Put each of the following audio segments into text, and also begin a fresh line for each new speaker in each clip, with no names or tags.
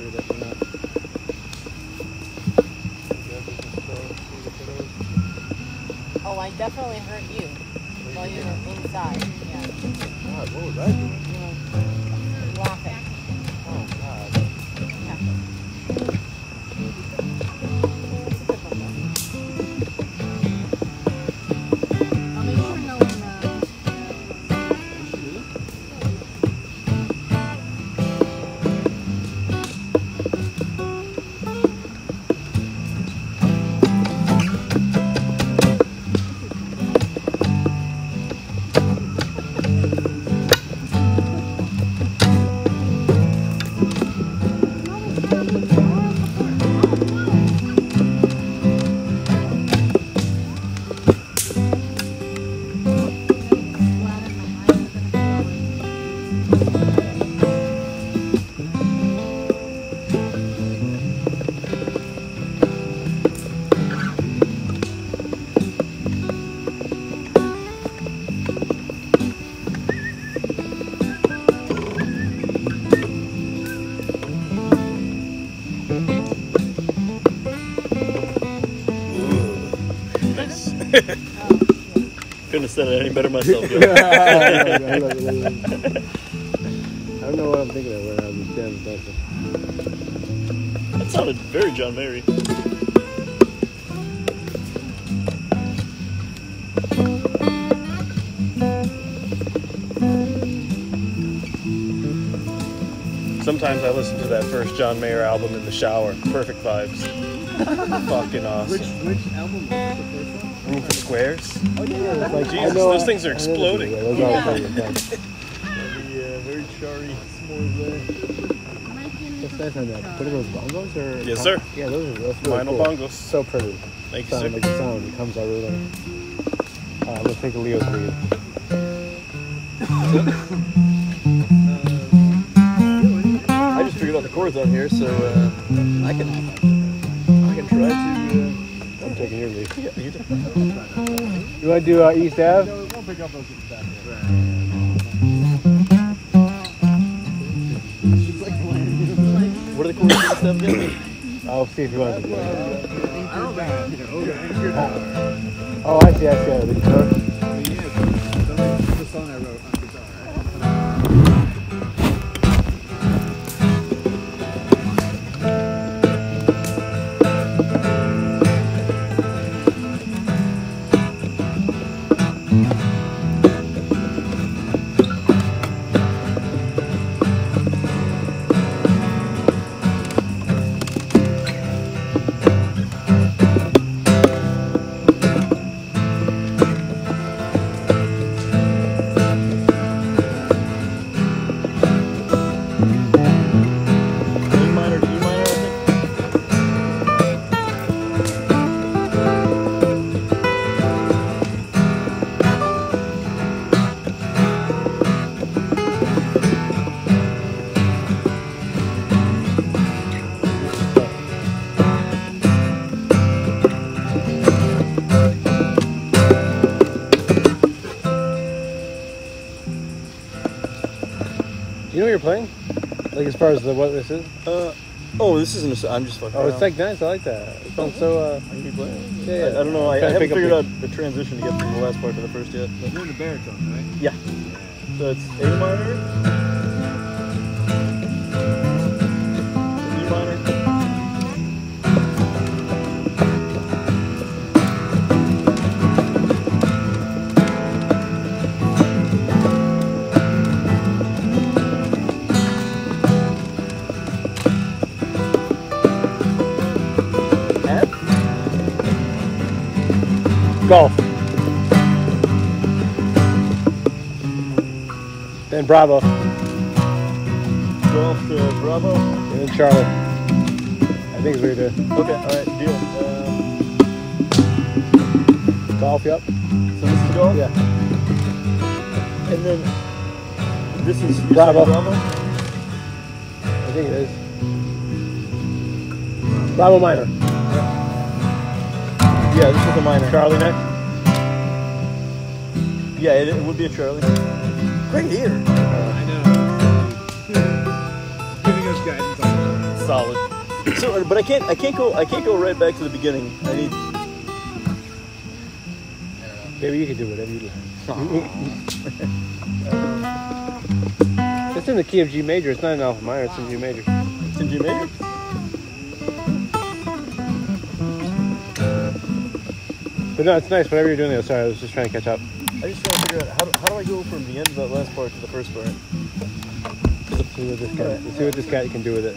sure that we're not.
Oh, I definitely hurt you while you were inside. Yeah.
God, what was I doing?
Laughing.
Oh, God.
Yeah. I'll make sure no one
Couldn't have said it any better myself.
I don't know what I'm thinking of when I was paying attention.
That sounded very John Mayer. Sometimes I listen to that first John Mayer album in the shower. Perfect vibes. Fucking awesome.
Which album was the first one?
Room for Squares.
Oh yeah, that's like,
Jesus, those things are exploding.
Very charry s'mores there. What's that on that? What are those bongos or?
Yes, sir.
Yeah, those are really
Vinyl
cool.
bongos.
So pretty.
Thank you, sir.
Like the sound, it comes out really nice. I'm gonna take a Leo's lead.
I just figured out the chords on here, so I can try to.
I'm taking your lead.
Yeah, you do.
You want to do East Ave?
We'll pick up those back here. What are the chords and stuff again?
I'll see if you want to do it.
I don't think.
Oh, I see. The guitar.
The song I wrote on guitar.
You know what you're playing? Like as far as what this is?
Oh, this isn't. I'm just fucking.
Oh, it's like nice. I like that. It sounds so.
Are you playing?
Yeah.
I don't know. I
Trying to
haven't
pick up
figured
the-
out the transition to get from the last part to the first yet.
You're in the baritone, right?
Yeah. So it's A minor, E minor, F,
Golf. Then Bravo.
Golf to Bravo.
And then Charlie. I think is what you're doing.
Okay, alright, deal.
Golf, yep.
So this is golf?
Yeah.
And then this is
Bravo.
Bravo?
I think it is. Bravo minor.
Yeah, this is a minor.
Charlie next.
Yeah, it would be a Charlie. Great ear.
I know. Giving us guidance on
solid.
So, but I can't go right back to the beginning. I need.
Maybe you can do whatever you like. It's in the key of G major. It's not in alpha minor. It's in G major.
It's in G major.
But no, it's nice. Whatever you're doing there. Sorry, I was just trying to catch up.
I just trying to figure out how do I go from the end of that last part to the first part.
See what this cat can do with it.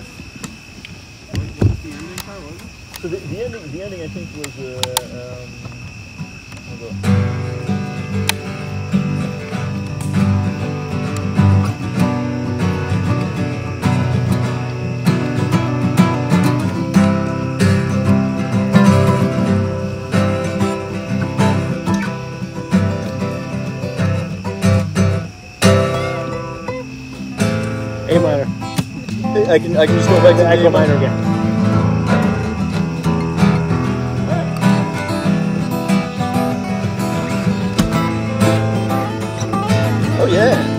So the ending I think was hold on.
A minor.
I can just go back to
A minor again.
Oh yeah.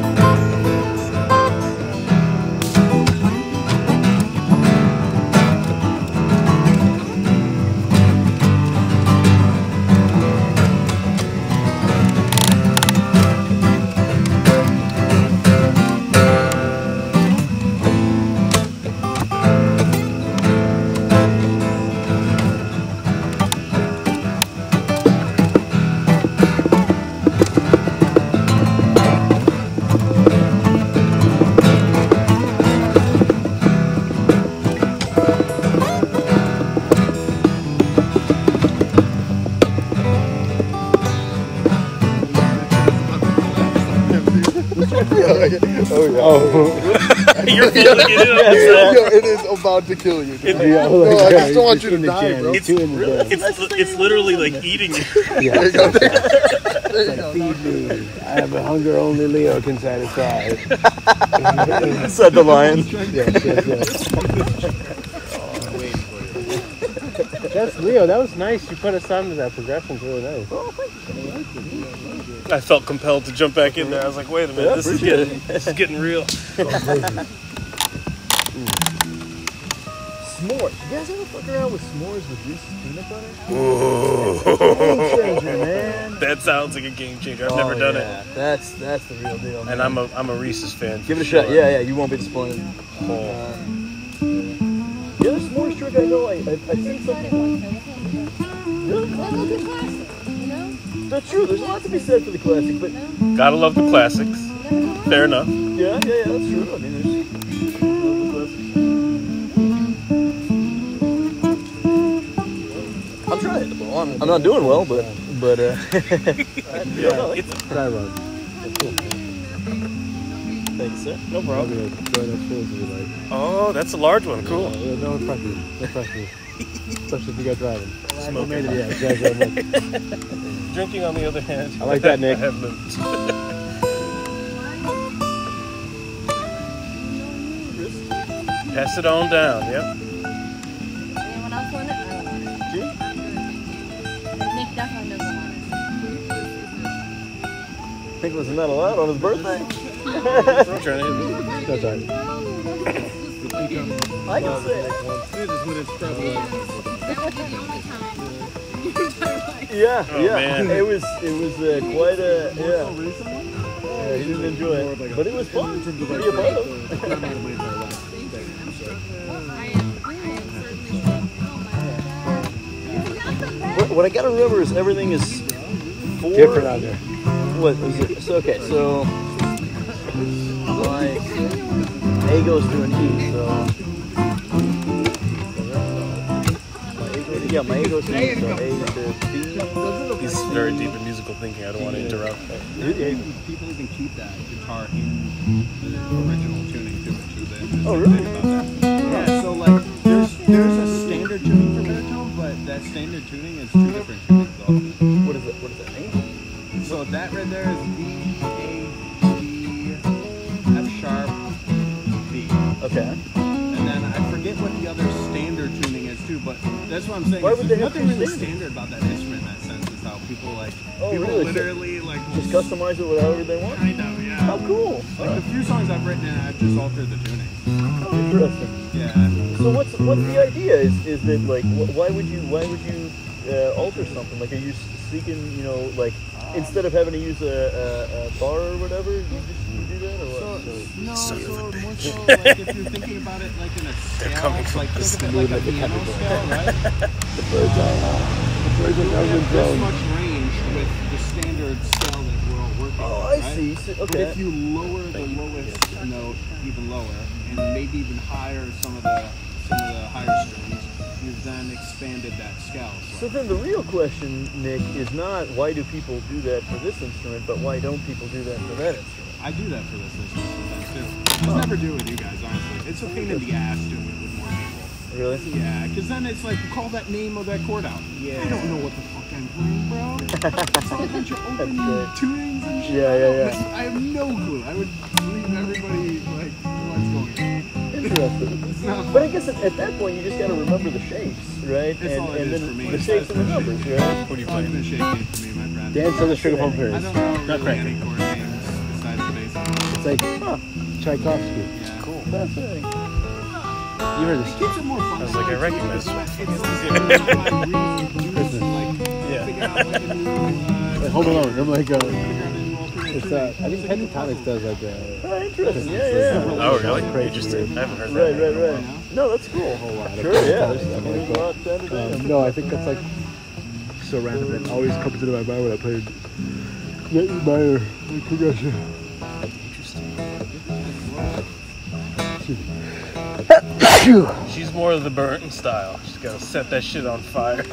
You're feeling it in on
Yo, it is about to kill you. Dude. No, I just don't want you to die, bro.
It's literally like eating you.
There you go. There you go.
Feed me. I have a hunger only Leo can satisfy.
Said the lion.
Yes. That's Leo. That was nice. You put us on to that progression. It's really nice.
I felt compelled to jump back in there. I was like, wait a minute, this is getting real.
S'mores. You guys ever fuck around with s'mores with Reese's peanut butter?
Ooh.
Game changer, man.
That sounds like a game changer. I've never done it.
That's the real deal. Man.
And I'm a Reese's fan.
Give it a shot. Yeah, you won't be disappointed. The other s'mores trick I know, I've seen something. Really? That's true. There's a lot to be said for the classic, but
Gotta love the classics. Fair enough.
yeah, that's true. I mean, there's I'm trying. I'm not doing well, but
Yeah, it's
Try run.
thanks, sir.
no problem.
Join us fools if you like.
Oh, that's a large one. Cool.
No pressure. No pressure. Especially if you got driving.
Smoking.
Yeah, exactly.
Drinking, on the other hand.
I like that, Nick.
I have limits. Pass it on down. Yep.
Anyone else want it? I don't want it. Nick definitely doesn't want it.
Nick wasn't that allowed on his birthday.
I'm trying to hit me.
That's all right.
I can say it. Yeah,
Oh,
yeah.
man.
It was quite a yeah. He didn't enjoy it, but it was fun to be a part of. What I gotta remember is everything is
Different out there.
What is it? So okay, so like A goes to an E, so my A goes to an E, so A to B.
He's very deep in musical thinking. I don't want to interrupt.
People even keep that guitar in the original tuning to it too.
Oh, really?
Yeah, so like there's a standard tuning for baritone, but that standard tuning is two different tunings also.
What does that mean?
So that right there is B, A, D, F sharp, B.
Okay.
And then I forget what the other standard tuning is too, but that's what I'm saying.
Why would they
There's
have
nothing really
standard?
standard about that instrument in that sense. Is how people like people
really?
literally like
Just customize it however they want?
kind of, yeah.
How cool.
Like the few songs I've written, I've just altered the tuning.
How interesting.
Yeah.
So So what's the idea? Is that like why would you alter something? Like, are you seeking, you know, like instead of having to use a bar or whatever, you do that or what?
No, so more so like if you're thinking about it like in a scale, like think of it like a piano scale, right? There's this much range with the standard scale that we're all working with,
I
right?
see. So, okay.
But if you lower the lowest note even lower, and maybe even higher some of the higher strings, you've then expanded that scale.
So then the real question, Nick, is not why do people do that for this instrument, but why don't people do that for that instrument?
I do that for this instrument sometimes too. I just never do it with you guys, honestly. It's a pain in the ass doing it with more people.
Really?
Yeah, because then it's like, call that name of that chord out. Yeah. I don't know what the fuck I'm playing, bro. It's like a bunch of open tunings and shit.
Yeah.
I have no clue. I would leave everybody like, what's going on?
Interesting. But I guess at that point you just got to remember the shapes, right?
That's all it
and
is
then
for me.
the shapes and the numbers, right?
What are you
It's always
playing?
been a shape game for me, my friend.
Dance on the Sugar Plum Fairies.
I don't know
Not
really any
cranky.
chord names besides the basic.
It's like Tchaikovsky.
Yeah.
Cool.
Fascinating.
You heard this?
It keeps it more fun.
I was like, I recognize
It's
this.
like figure out like a new
Like Home Alone. I'm like,
figure out a new alternate
it's
tuning.
I think Pentatonics does like
Oh, interesting. Yeah.
Oh, really?
Crazy
Interesting. I haven't heard that.
Right. No, that's cool.
a whole lot of
Sure, yeah.
stuff.
There's a lot to entertain.
No, I think that's like so random. It always comes into my mind when I played minor Pugachev.
She's more of the Burton style. She's gotta set that shit on fire.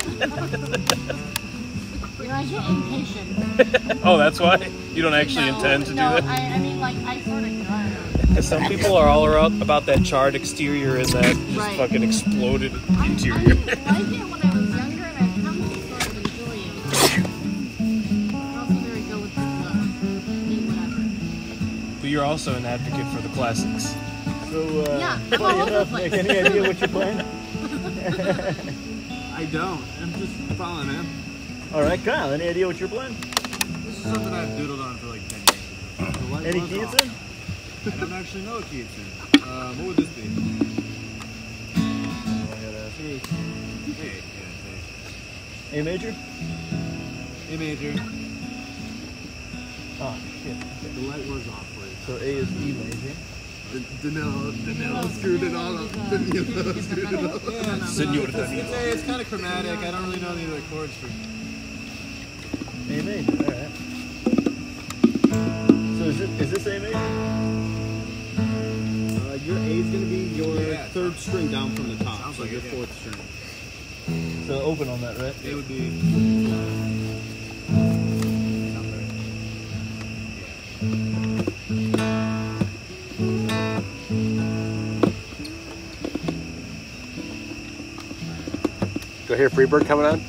You know, I get impatient.
Oh, that's why? You don't actually
No,
intend to do
no,
that?
I mean, like, I sort of do. I don't know.
Because some people are all about that charred exterior and that just
Right.
fucking exploded
I
interior.
didn't like it when I was younger, and I've come to sort of enjoy it. I'm also very good with whatever.
But you're also an advocate for the classics.
So,
Yeah,
funny
all over
enough,
the
Nick,
place.
any idea what you're playing?
I don't. I'm just following, man.
All right, Kyle, any idea what you're playing?
This is something I've doodled on for like 10 years.
Any keys in?
I don't actually know a key it's in. What would this be?
A major?
A major.
Oh, shit.
The light was off for you.
So A is E major.
Danilo screwed it all up. Danilo screwed it all up. Yeah,
Senor
it's kind of chromatic. I don't really know the other chords for.
A major, all right. So is this A major?
Your A is going to be your third string down from the top.
Sounds
so
like
your
it, yeah.
fourth string.
So open on that, right?
A would be.
Do I hear Freebird coming on?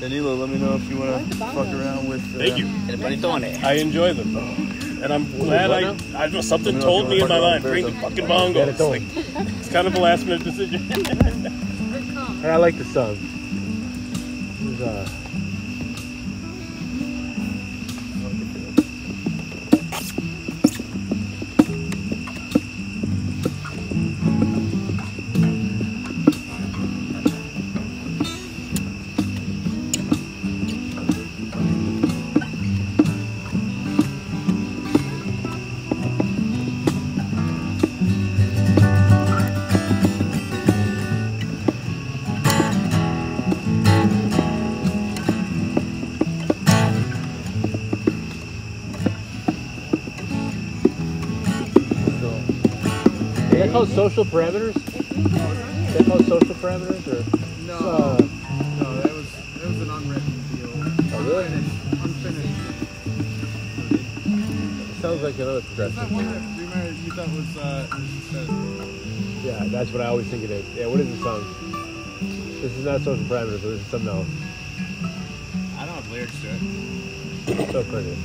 Danilo, let me know if you want to fuck around with.
Thank you.
El panetone.
I enjoy them. And I'm glad I don't know, something told me in my mind, bring the fucking bongos. Like, it's kind of a last minute decision.
I like the sun. There's, Is that called social parameters? Is that called social parameters or?
No, no, that was an unwritten deal.
Oh, really?
Unfinished.
Sounds like another
Is that
progressive.
one that you thought was
Yeah, that's what I always think it is. Yeah, what is the song? This is not social parameters, but this is something else.
I don't have lyrics to it.
So pretty.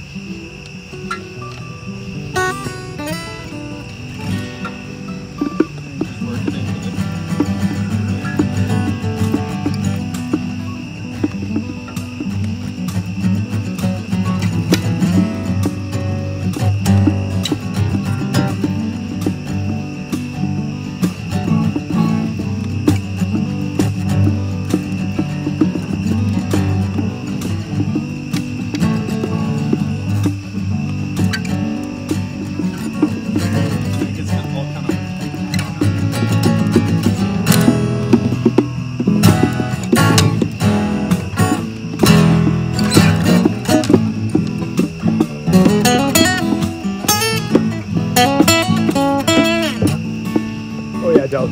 Oh yeah, Del.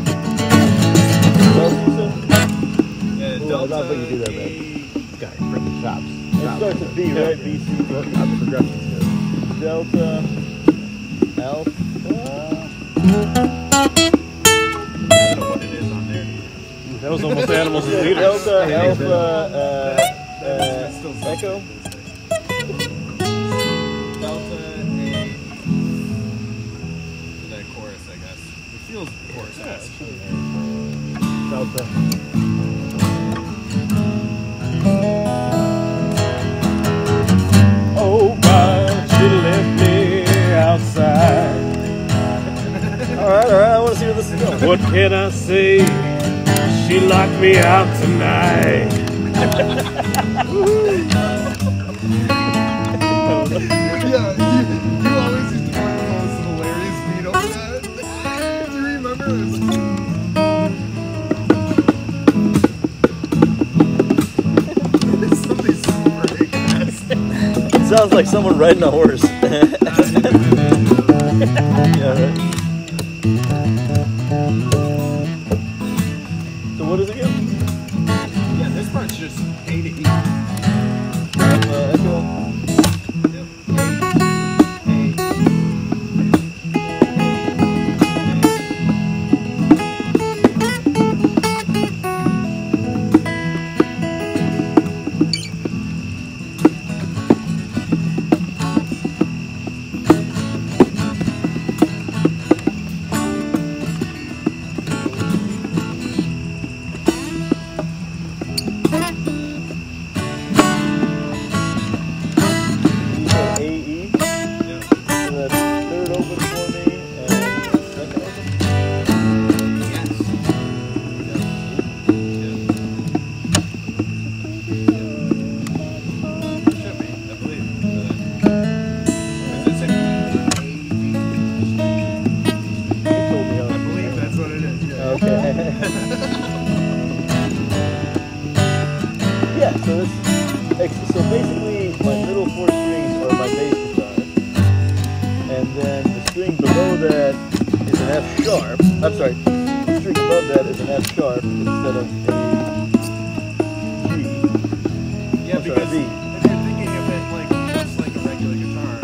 Yeah,
I don't think you do that, man. This guy freaking chops.
It starts with B, right? B, C.
I'm the progressives here.
Delta. Alpha.
I don't know what it is on there.
That was almost animals as leaders.
Delta, Alpha,
That's still
Echo.
Delta, A. That chorus, I guess. It feels chorus-esque.
Delta.
Oh, God, she left me outside.
All right, I want to see where this is going.
What can I say? She locked me out tonight.
Yeah, you always used to find the most hilarious beat over that. Do you remember this? Something super ridiculous.
Sounds like someone riding a horse. Yeah, right. So what is it again?
Yeah, this part's just A to E.
Echo.
Yep.
AE. And that's third open for me and second open.
Yes. Should be, I believe. Does it say
You told me
I believe that's what it is. Yeah.
Okay. Yeah, so this, so basically my middle four strings are my bass guitar, and then the string below that is an F sharp. I'm sorry, the string above that is an F sharp instead of a G.
Yeah,
I'm sorry,
because
B.
if you're thinking of it like just like a regular guitar,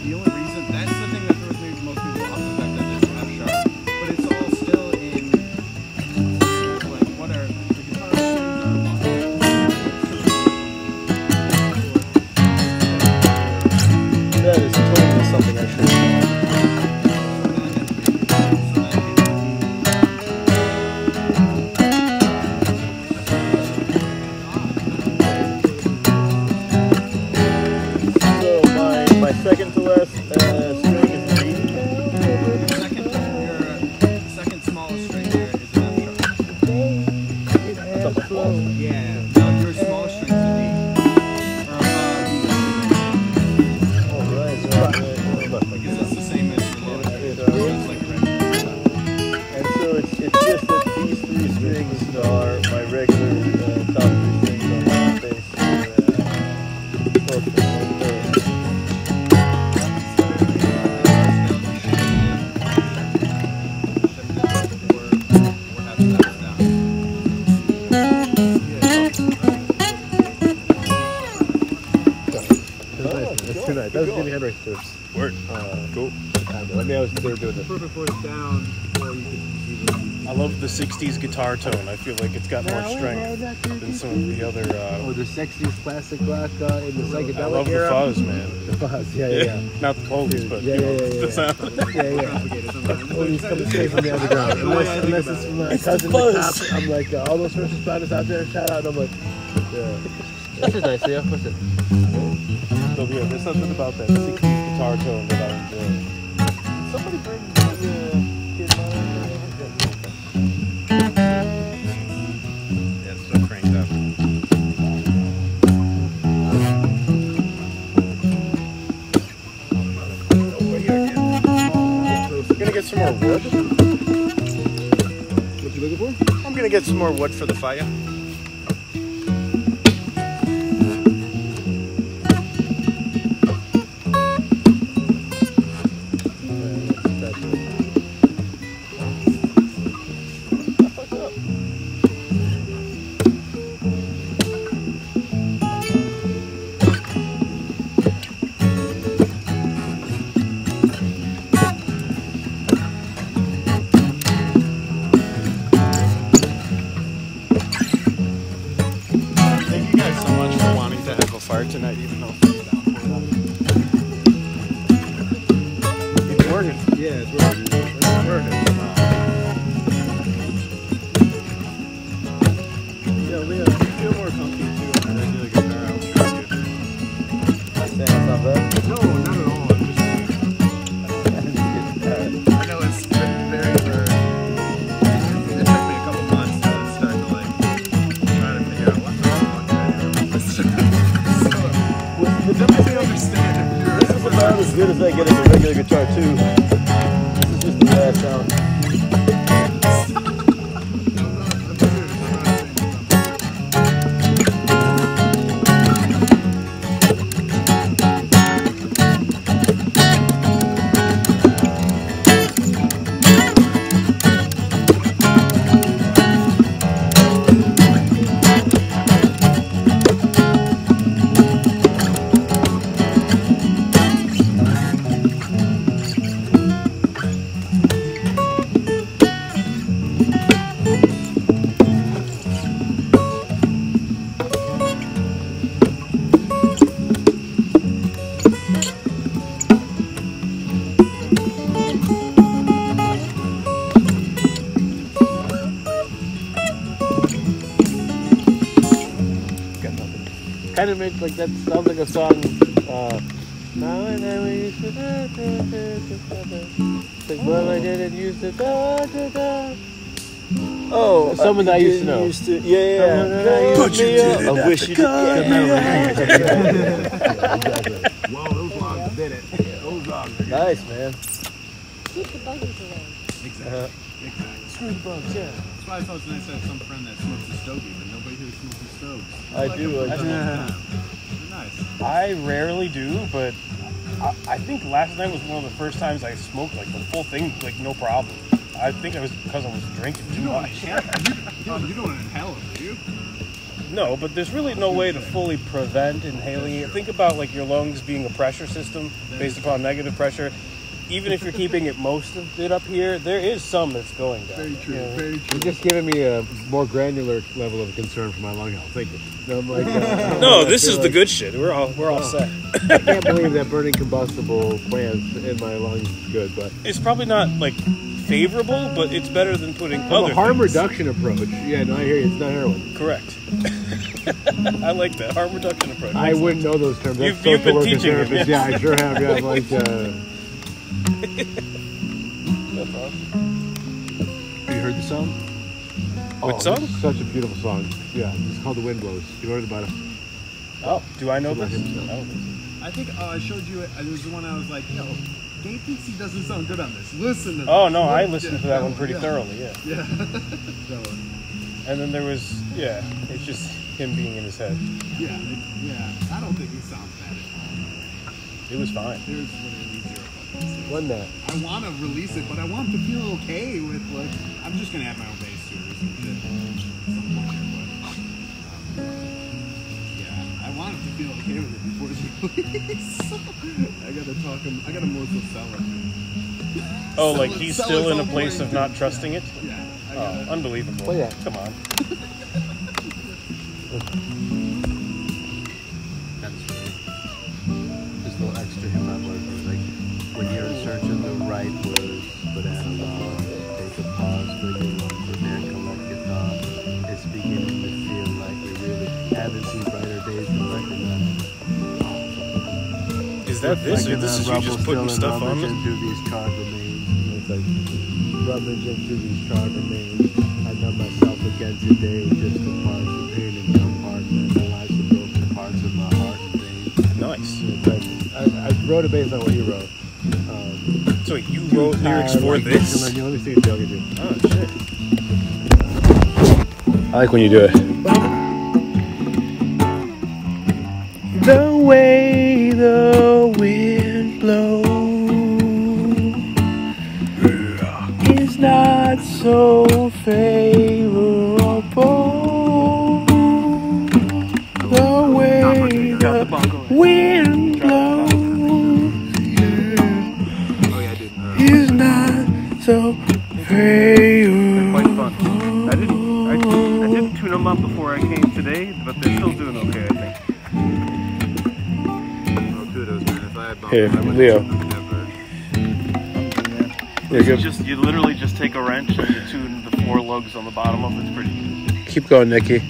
the only reason that's the thing that throws me most people off the fact that it's F sharp, but it's all still in like what are the guitar strings are.
second to last string is an E.
Your second smallest string there is an F sharp. Yeah. No, your smallest string is an D. Because it's the same as your lower string. It's like regular.
And so it's just that these three strings are my regular top three strings on my bass.
That was getting head right there.
Word. Cool.
Let me know they were doing this.
Perfect voice down, or you could
I love the 60s guitar tone. I feel like it's got more strength than some of the other.
Oh, the 60s classic rock in the psychedelic
I love
era.
the fuzz, man.
The fuzz, yeah.
Not the clothes, but
yeah,
you know,
yeah.
the sound.
Oh, he's coming straight from the underground. Unless it's from my cousin, the cops. I'm like, all those first responders out there, shout out. And I'm like, yeah. This is nice, yeah. Listen.
So yeah, there's something about that 60s guitar tone that I enjoy.
Somebody bring the kid
Yeah, it's still cranked up. I'm gonna get some more wood.
What you looking for?
I'm gonna get some more wood for the fire. Tonight, even though it's working.
Yeah, it's working.
It's working.
Yeah, Leo, you feel more comfy too on a regular guitar. I was trying to.
saying it's not bad.
No, not at all. I'm just. I know it's been very rare. It took me a couple months to start to like try to figure out what the fuck I do. So, definitely understand if you're.
This is about as good as I get as a regular guitar too. This is just the bad sound.
Kind of makes like that sounds like a song. Now and then we used to like well I didn't used to
Oh,
someone that I used to know.
Yeah.
But you did
I wish you did.
Whoa, those logs did it. Those logs are good.
Nice, man.
Keep the buggies away.
Exactly.
Screw the bugs, yeah.
That's why I thought it was nice to have some friend that smokes a stogie, but nobody here smokes a stogie.
I do.
They're nice.
I rarely do, but I think last night was one of the first times I smoked like the full thing, like no problem. I think it was because I was drinking too much.
You don't inhale it, do you?
No, but there's really no way to fully prevent inhaling it. Think about like your lungs being a pressure system based upon negative pressure. Even if you're keeping it most of it up here, there is some that's going down.
Very true.
You know?
Very true.
You're just giving me a more granular level of concern for my lung health. Thank you. So I'm like,
No, this is the good shit. We're all set.
I can't believe that burning combustible plants in my lungs is good, but
It's probably not like favorable, but it's better than putting
from
other
a harm
things.
reduction approach. Yeah, no, I hear you. It's not heroin.
Correct. I like that harm reduction approach.
I wouldn't know those terms. That's
You've been
social worker
teaching him,
therapist.
yes.
Yeah, I sure have. Yeah, I'm like,
That's awesome.
have you heard the song?
What song?
It's such a beautiful song. Yeah, it's called The Wind Blows. You heard about it?
Oh, do I know
Let
this?
him know.
I don't think so.
I think I showed you it. There was the one I was like, yo, Gabe thinks he doesn't sound good on this. Listen to
Oh
this.
no, I
Yeah,
listened to that one pretty
yeah.
thoroughly. Yeah.
Yeah. That one.
And then there was it's just him being in his head.
Yeah, I don't think he sounds bad at all.
It was fine.
There's literally zero fucking mistakes.
Wasn't that?
I want to release it, but I want to feel okay with like I'm just gonna have my own bass too or some shit. Some point here, but yeah, I want him to feel okay with it before it's released. I gotta talk him. I gotta more so sell it.
Oh,
Sell
like
it-
he's
sell
still
his
in a
own
place
brain.
of not trusting it.
Yeah. I
Oh,
gotta,
unbelievable.
Well, yeah.
Come on.
That's just a little extra hip hop words. Like when you're searching the right words, but analog, take a pause for your lungs and then collect your thoughts. It's beginning to feel like we really haven't seen brighter days than recognize.
Is that this, or this is you just putting stuff on it?
Through these charred remains. It's like rummaging through these charred remains. I numb myself again today just to parse the pain and compartmentalize the broken parts of my heart and veins.
Nice.
But I wrote it based on what you wrote.
So wait, you wrote lyrics for this?
Let me see if Joe can do.
Oh shit.
I like when you do it. The way the wind blows is not so favorable. The way the wind blows is not so favorable.
Quite fun. I didn't tune them up before I came today, but they're still doing okay, I think.
oh, kudos, man. If I had
Here, Leo.
You literally just take a wrench and you tune the 4 lugs on the bottom of it. It's pretty good.
Keep going, NickE.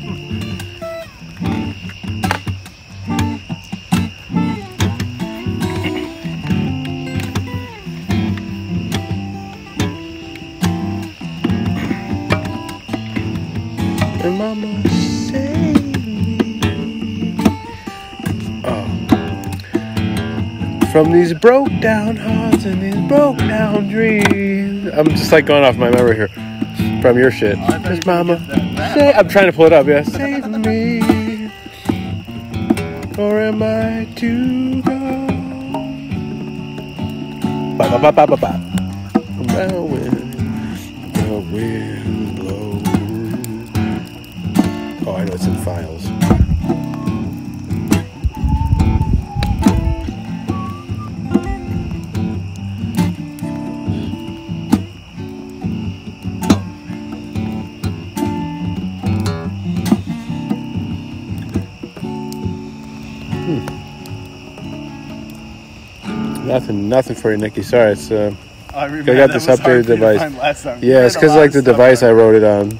And mama saved me. Oh. From these broke down hearts and these broke down dreams. I'm just like going off my memory here. From your shit. Cause mama I'm trying to pull it up, yeah. Save me. Or am I to go? Ba ba ba ba ba ba. The wind blows. Oh, I know it's in files. Nothing for you, NickE. Sorry, it's
I
got this updated device. Yeah, it's because like the device I wrote it on.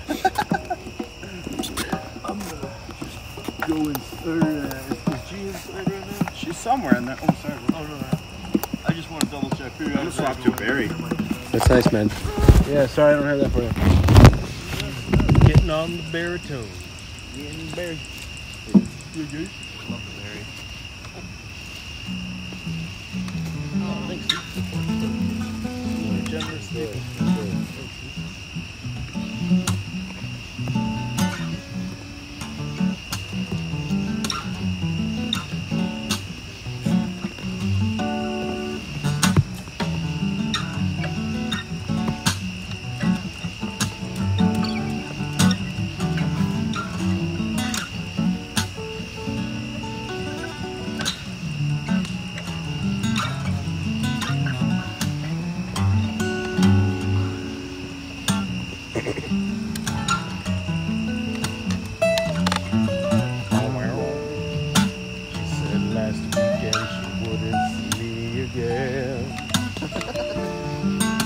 She's somewhere in there. Oh, sorry. Oh, no. I just want to double check. I'm going to swap to Barry.
That's nice, man. Yeah, sorry I don't have that for you.
Getting on the baritone. Getting Barry. Love the Barry. Oh, thanks. Generous people.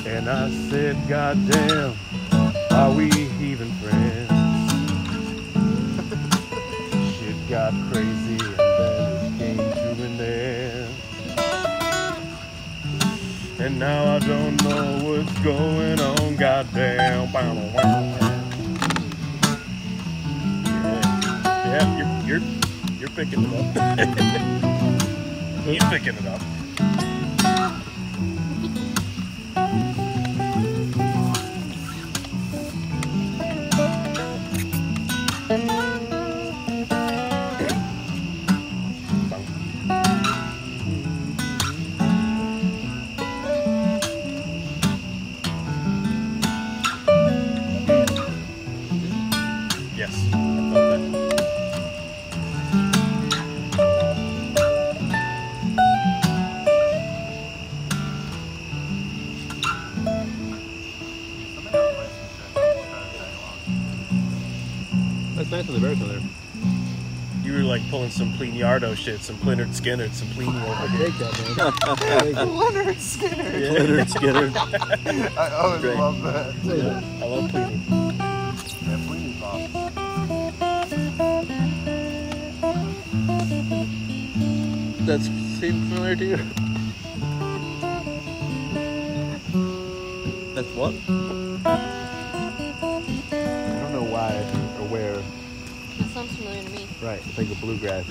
And I said, God damn, are we even friends?
got crazy, and then it came to an end. And now I don't know what's going on, goddamn. Yeah, you're picking it up. He's picking it up. Yes, I felt that.
That's nice on the baritone there.
You were like pulling some Pliniardo shit, some Plynard Skinner, some Pliny over here.
Take that, man.
Leonard Skinner.
Leonard Skinner.
I always
Great.
love that.
I love Pliny.
Yeah, Pliny's awesome.
That seems familiar to you? That's what? I don't know why or where.
That sounds familiar to me.
Right, it's like a bluegrass.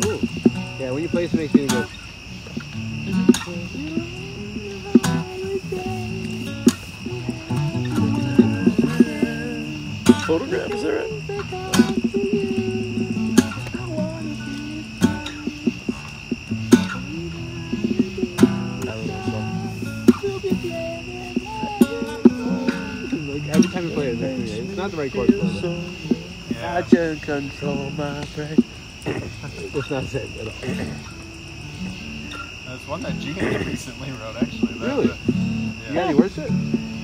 Ooh. Yeah, when you play some, it makes you go. Photograph, is that right? Like every time you play it, it's not the right chord for it.
Yeah.
I just control my brain. It's not said at all.
That's one that Gene recently wrote, actually. That,
Really? You got any words to it?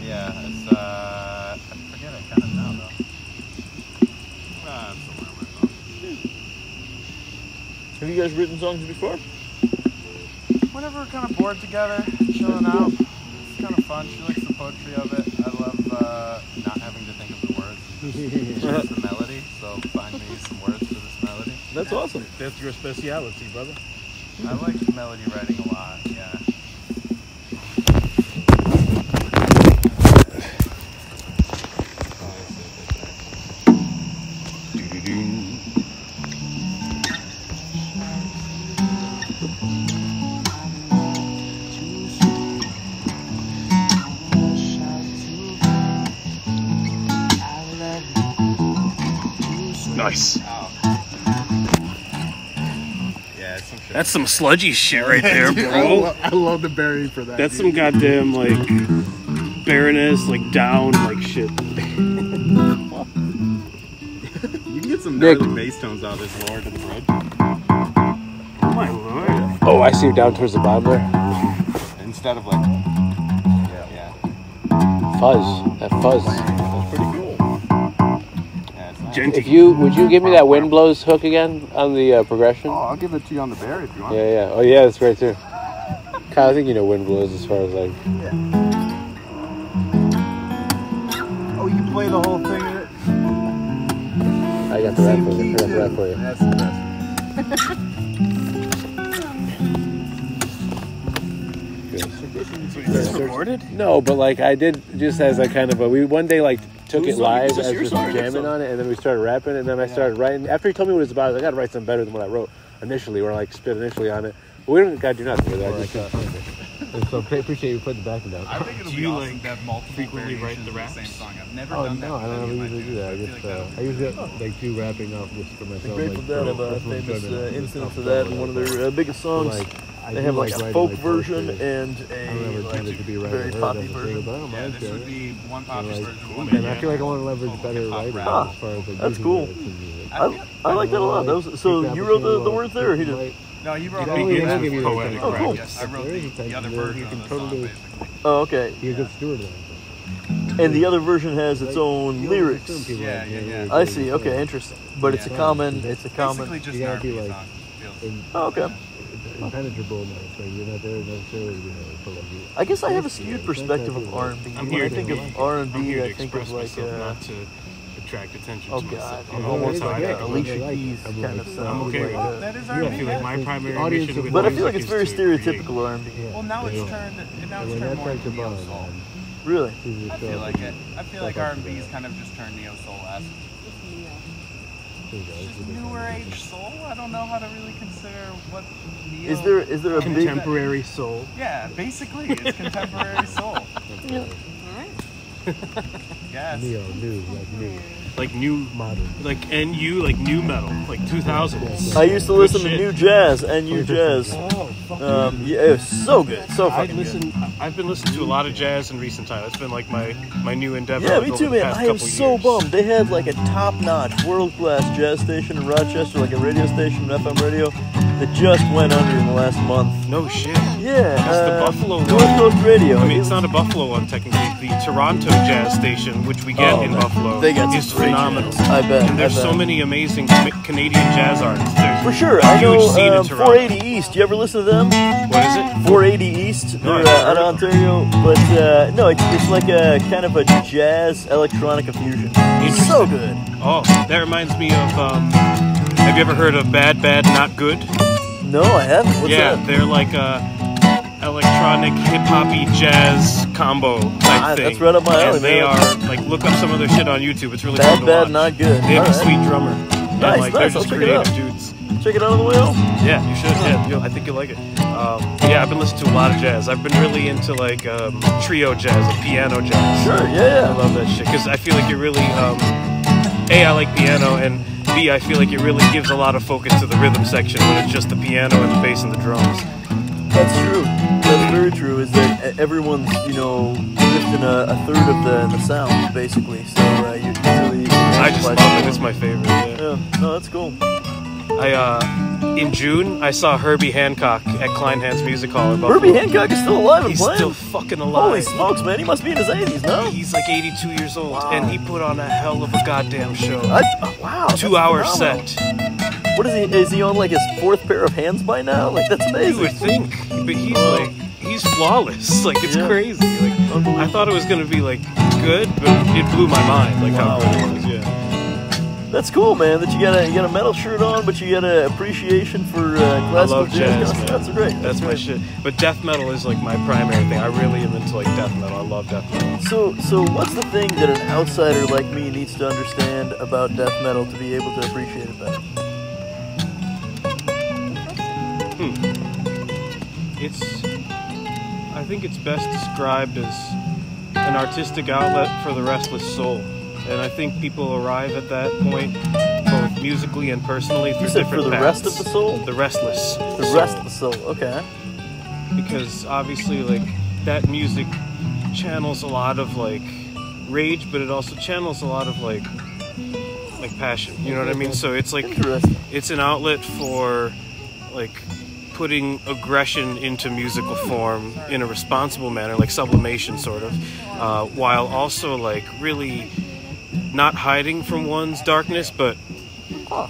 Yeah, it's, I forget it kind of now, though. It's somewhere in my phone.
Have you guys written songs before?
Whenever we're kind of bored together, chilling out, it's kind of fun. She likes the poetry of it. I love not having to think of the words. Just the melody, so find me some words for this melody.
That's awesome.
That's your speciality, brother.
I like melody writing a lot, yeah.
Nice.
Yeah, it's some shit.
That's some sludgy shit right there, bro.
I love the berry for that.
That's some goddamn like Baroness, like down, like shit.
You can get some
Nick.
gnarly bass tones out of this lower to the bridge.
Oh my lord.
Oh, I see you down towards the bottom there.
Instead of like, yeah,
Fuzz. That fuzz.
that's pretty cool. Yeah, it's nice.
Genty.
Would you give me that wind blows hook again on the progression?
Oh, I'll give it to you on the berry if you want.
Yeah. Oh, yeah, that's great too. Kyle, I think you know wind blows as far as like.
Oh, you play the whole thing in it?
I got the rap for you.
That's the best.
So you just recorded?
No, but like I did just as a kind of a. We one day like took
Whose
it
song?
live
Is this
as
your
just
song or his
jamming
song?
on it, and then we started rapping, and then I started writing. After he told me what it was about, I was like, I gotta write something better than what I wrote initially, or like spit initially on it. But we don't gotta do nothing with it. I just and so appreciate you putting the backing down.
I think it'll
Do
be
you,
awesome
like,
to have multiple
frequently write
variations
the
of
raps?
the same song. I've never
Oh
done that.
no, I don't
Maybe
usually
might
do that. I
feel
just
like that'll
I usually like do rapping off just for myself.
The Grateful
like,
Dead have a
that's what's
famous
good, man.
instance
That's
of that in
how
one of their biggest songs.
Like, I
They
do
have like a
writing,
folk
like,
version
poetry.
and
I don't ever
a
intend it to be
very
right
poppy version.
but I don't
Yeah,
mind
this
it.
would be one poppy
Like,
version, one
and I feel like I want to leverage better writing
rap.
as far as like
That's
using
cool.
lyrics and music.
I like that a lot. That was, so you wrote the words there, or he did?
No, you wrote
You
all
know,
the
he
begins
will
words.
give you
with
those
poetic
kind of
Oh, cool.
Yes, I wrote
There is a
the
type
other
of lyric
version
you
of
can
the song,
totally
basically.
Oh, okay.
be a good steward of that.
And the other version has its own lyrics.
Yeah.
I see. Okay, interesting. But it's a
Yeah.
common.
Basically just
You gotta
an
be
R&B
like-
song. Feels-
Oh, okay.
impenetrable notes, right? You're not there necessarily, for like you.
I guess I have a skewed perspective of R&B.
I'm
When
here
I think
to-
of R&B,
I'm here
I
to
think
express
of like
myself, not to attract attention
oh
to
god,
myself.
Yeah,
I'm
well,
almost
it's like,
like,
yeah,
Alicia
like,
Keys
I'm
kind
like,
of
so-
sound.
I'm okay
like
with
Well,
that.
that is
Yeah.
I
R&B.
feel like my primary
audience
mission with
But I
music
feel like it's
is
very
to create.
stereotypical R&B.
Well, now it's turned. Now
And
it's
when
turned
that
more into
starts
neo
above,
soul.
Really?
I feel like it. I feel like R&B has kind of just turned neo soul esque. Newer age soul. I don't know how to really consider what neo.
Is there a big
Contemporary soul.
Yeah, basically, it's contemporary soul. Yes.
Neo, new, like new,
Like new,
modern.
like NU, like new metal, like 2000s.
I used to listen to
shit.
new jazz and new jazz.
Oh, fuck.
Yeah, it was so good, so
I've
fucking good.
I've been listening to a lot of jazz in recent time. It's been like my new endeavor.
Yeah,
like,
me
over
too,
the
man.
past
I am
couple
so
years.
bummed. They had like a top-notch, world-class jazz station in Rochester, like a radio station, an FM radio, that just went under in the last month.
No shit.
Yeah,
It's the Buffalo
North
one.
Coast Radio.
I mean,
It
it's
was-
not a Buffalo one technically. The Toronto jazz station, which we get
Oh,
in
man.
Buffalo,
They got some
is
great
phenomenal.
jazz. I bet.
And there's
I bet.
so many amazing Canadian jazz artists. There's
For sure.
a
I
huge scene
know
in Toronto.
480 East. You ever listen to them?
What is it?
480 East.
No,
They're
I've heard
out of
of them.
Ontario. But no, it's like a kind of a jazz electronica fusion. It's so good.
Oh, that reminds me of. Have you ever heard of Bad Bad Not Good?
No, I haven't. What's
Yeah,
that?
they're like a electronic hip hoppy jazz combo type thing.
that's right up my alley,
And they
man.
are like, look up some of their shit on YouTube. It's really
Bad
fun to
Bad
watch.
Not Good.
They have
All
a
right.
sweet drummer. And
Nice,
like
nice.
they're just
I'll check it
creative
out.
dudes.
Check it out on the way home.
Yeah, you should. Yeah, I think you'll like it. Yeah, I've been listening to a lot of jazz. I've been really into like trio jazz, like piano jazz.
Sure,
I
yeah.
love that shit because I feel like it really. A, I like piano, and B, I feel like it really gives a lot of focus to the rhythm section when it's just the piano and the bass and the drums.
That's true. That's very true. Is that everyone's, lifting a third of the sound, basically. So you really.
I just love it. It's my favorite. Yeah.
Yeah. No, that's cool.
In June, I saw Herbie Hancock at Kleinhans Music Hall in Buffalo.
Herbie Hancock is still alive and
He's
playing.
still fucking
Holy
alive.
smokes, man! He must be in his 80s, no?
He's like 82 years old,
Wow.
and he put on a hell of a goddamn show.
Wow.
2 hour
that's phenomenal.
set.
What is he? Is he on like his fourth pair of hands by now? Like that's
You
amazing.
would think, but he's flawless. Like it's
Yeah.
crazy. Like I thought it was gonna be like good, but it blew my mind. Like
Wow.
how good it was. Yeah.
That's cool, man. That you got a metal shirt on, but you got an appreciation for
I
classical
love jazz, man.
That's great.
That's my
great.
shit. But death metal is like my primary thing. I really am into like death metal. I love death metal.
So what's the thing that an outsider like me needs to understand about death metal to be able to appreciate it better?
I think it's best described as an artistic outlet for the restless soul. And I think people arrive at that point both musically and personally through
You said
different
for the
paths.
rest of the soul?
The restless.
The rest of the soul. Okay.
Because obviously like that music channels a lot of like rage, but it also channels a lot of like passion. You know what I mean? So it's like
Interesting.
it's an outlet for like putting aggression into musical form in a responsible manner, like sublimation sort of, while also like really not hiding from one's darkness, but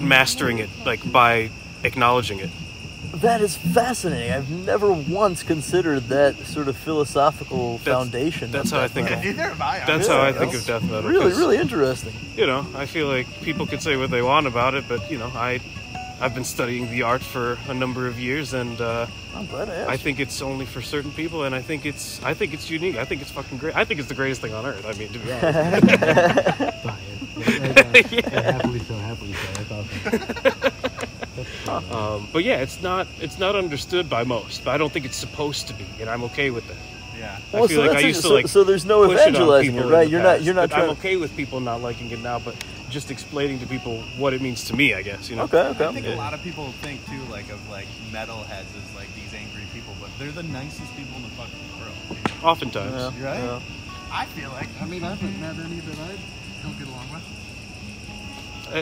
mastering it, like by acknowledging it.
That is fascinating. I've never once considered that sort of philosophical foundation.
That's
of
how I
death
think
metal.
Neither have I.
That's how I think of death metal.
Really,
'cause,
really interesting.
You know, I feel like people could say what they want about it, but you know, I've been studying the art for a number of years, and
I'm glad I asked.
I think it's only for certain people, and I think it's unique. I think it's fucking great. I think it's the greatest thing on earth. I mean, to be honest.
Happily so. That's awesome.
But yeah, it's not understood by most. But I don't think it's supposed to be, and I'm okay with that.
Yeah.
I feel like I used to like.
so there's no
push it on
evangelizing
people
it,
in
right?
the
You're
past,
not
but
trying.
I'm okay with people not liking it now, but just explaining to people what it means to me. I guess you know.
Okay,
I think
okay.
a lot of people think too, like of like metalheads as like these angry people, but they're the nicest people in the fucking world.
Oftentimes.
Yeah,
You're right.
yeah.
I feel like.
I mean, I've met any that I don't get along with.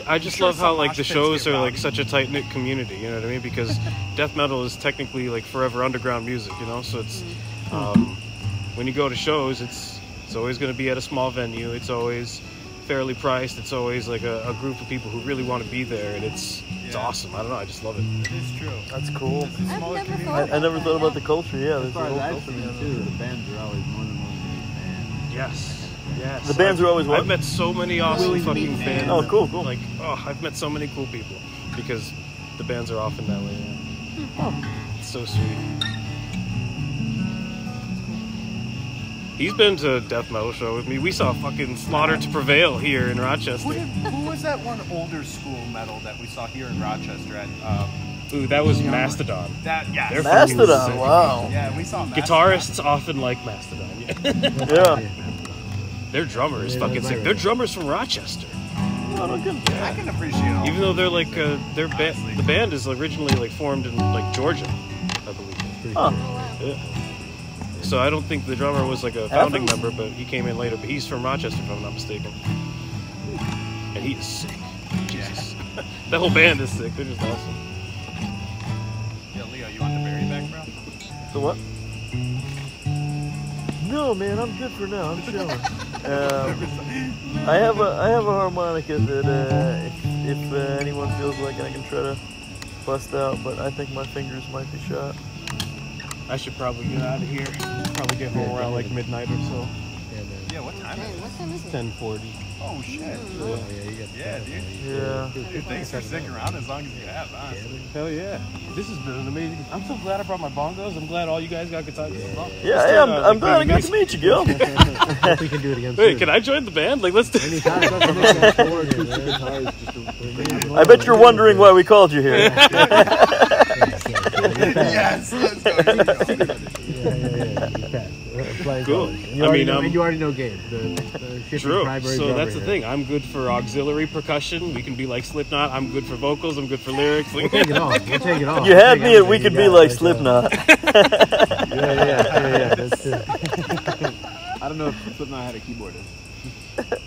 I just
sure
love how
some
like
mosh
the
pits
shows
get
are like
rowdy.
such a tight knit community. You know what I mean? Because death metal is technically like forever underground music. You know, so it's when you go to shows, it's always going to be at a small venue. It's always fairly priced. It's always like a group of people who really want to be there, and it's awesome. I don't know, I just love it.
It is true.
That's cool.
It's a smaller community.
I never thought about the culture. Yeah, there's
As
a
far as
whole
I've
culture.
seen too, the bands are always more than one band.
Yes. Yes.
The bands are always what?
I've met so many awesome fucking fans.
Oh, cool.
Like, I've met so many cool people because the bands are often that way. Yeah. It's so sweet. He's been to a death metal show with me. We saw fucking Slaughter to Prevail here in Rochester.
Who was that one older school metal that we saw here in Rochester at?
Ooh, that was Mastodon.
That yeah.
They're fucking
Mastodon.
sick.
Wow.
Yeah, we saw Mastodon.
Guitarists often like Mastodon.
Yeah.
Their drummer is fucking sick. Their drummer's from Rochester.
I can appreciate all.
Even though they're like the band is originally like formed in like Georgia, I believe.
Huh.
Yeah. So I don't think the drummer was like a founding member, but he came in later. But he's from Rochester, if I'm not mistaken. And he is sick. Jesus. That whole band is sick. They're just awesome.
Yeah, Leo, you want the berry back, bro?
The what? No, man, I'm good for now. I'm chilling. I have a harmonica that if anyone feels like I can try to bust out, but I think my fingers might be shot.
I should probably get out of here. Probably get home around like midnight or so.
Yeah, what time is it?
What time is it?
10:40.
Oh shit. Yeah, dude.
Yeah.
Dude, thanks for sticking around as long as you have, honestly.
Hell yeah. This has been an amazing. I'm so glad I brought my bongos. I'm glad all you guys got guitars as well.
Yeah, hey, I'm glad I got to meet you, Gil.
Hope we can do it again
Wait,
soon.
can I join the band? Like, let's do
Anytime. That's what makes that forward, 'cause the guitar is just a-
I bet you're wondering why we called you here.
Yes, let's go.
Cool.
You already know, and you already know Gabe. The shifty
True.
primary
So
drummer
that's the
here.
thing. I'm good for auxiliary percussion. We can be like Slipknot. I'm good for vocals. I'm good for lyrics.
We'll take it off. We'll take it off.
You had
Take
me at we
everything
could
you
be
got,
like
right?
Slipknot.
Yeah. That's true.
I don't know if Slipknot had a keyboardist.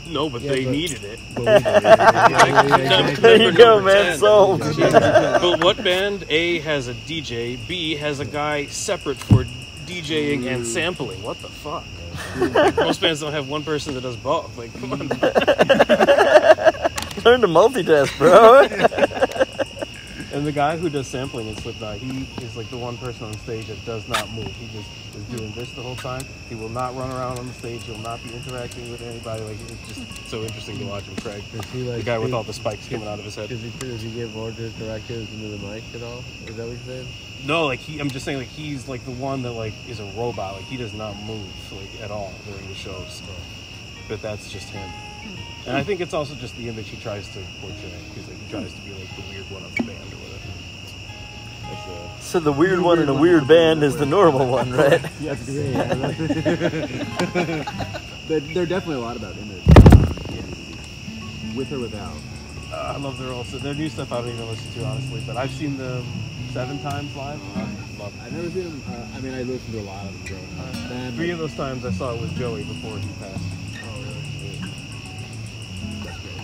No, but they needed it.
There you go, man. Sold.
But what band A has a DJ, B has a guy separate for DJing and sampling? What the fuck? Most bands don't have one person that does both. Like, come on.
Learn to multitask, bro.
And the guy who does sampling in Slipknot, he is like the one person on stage that does not move. He just is doing this the whole time. He will not run around on the stage. He'll not be interacting with anybody. Like, it's just so interesting to watch him, Craig. The guy with all the spikes coming out of his head.
Does he give orders, directives into the mic at all? Is that what you're saying?
No, like I'm just saying, like he's like the one that like is a robot. Like he does not move like at all during the shows. But that's just him. And I think it's also just the image he tries to portray. Because like he tries to be like the weird one of the band or whatever.
So the weird one in a weird band is the normal one, right?
That's great. They're definitely a lot about image. With or without.
I love their new stuff. I don't even listen to honestly, but I've seen them 7 times live. I love it.
I've never seen them. I mean, I listened to a lot of them growing up. Then,
3 of those times I saw it with Joey before he passed.
Oh, really? That's great.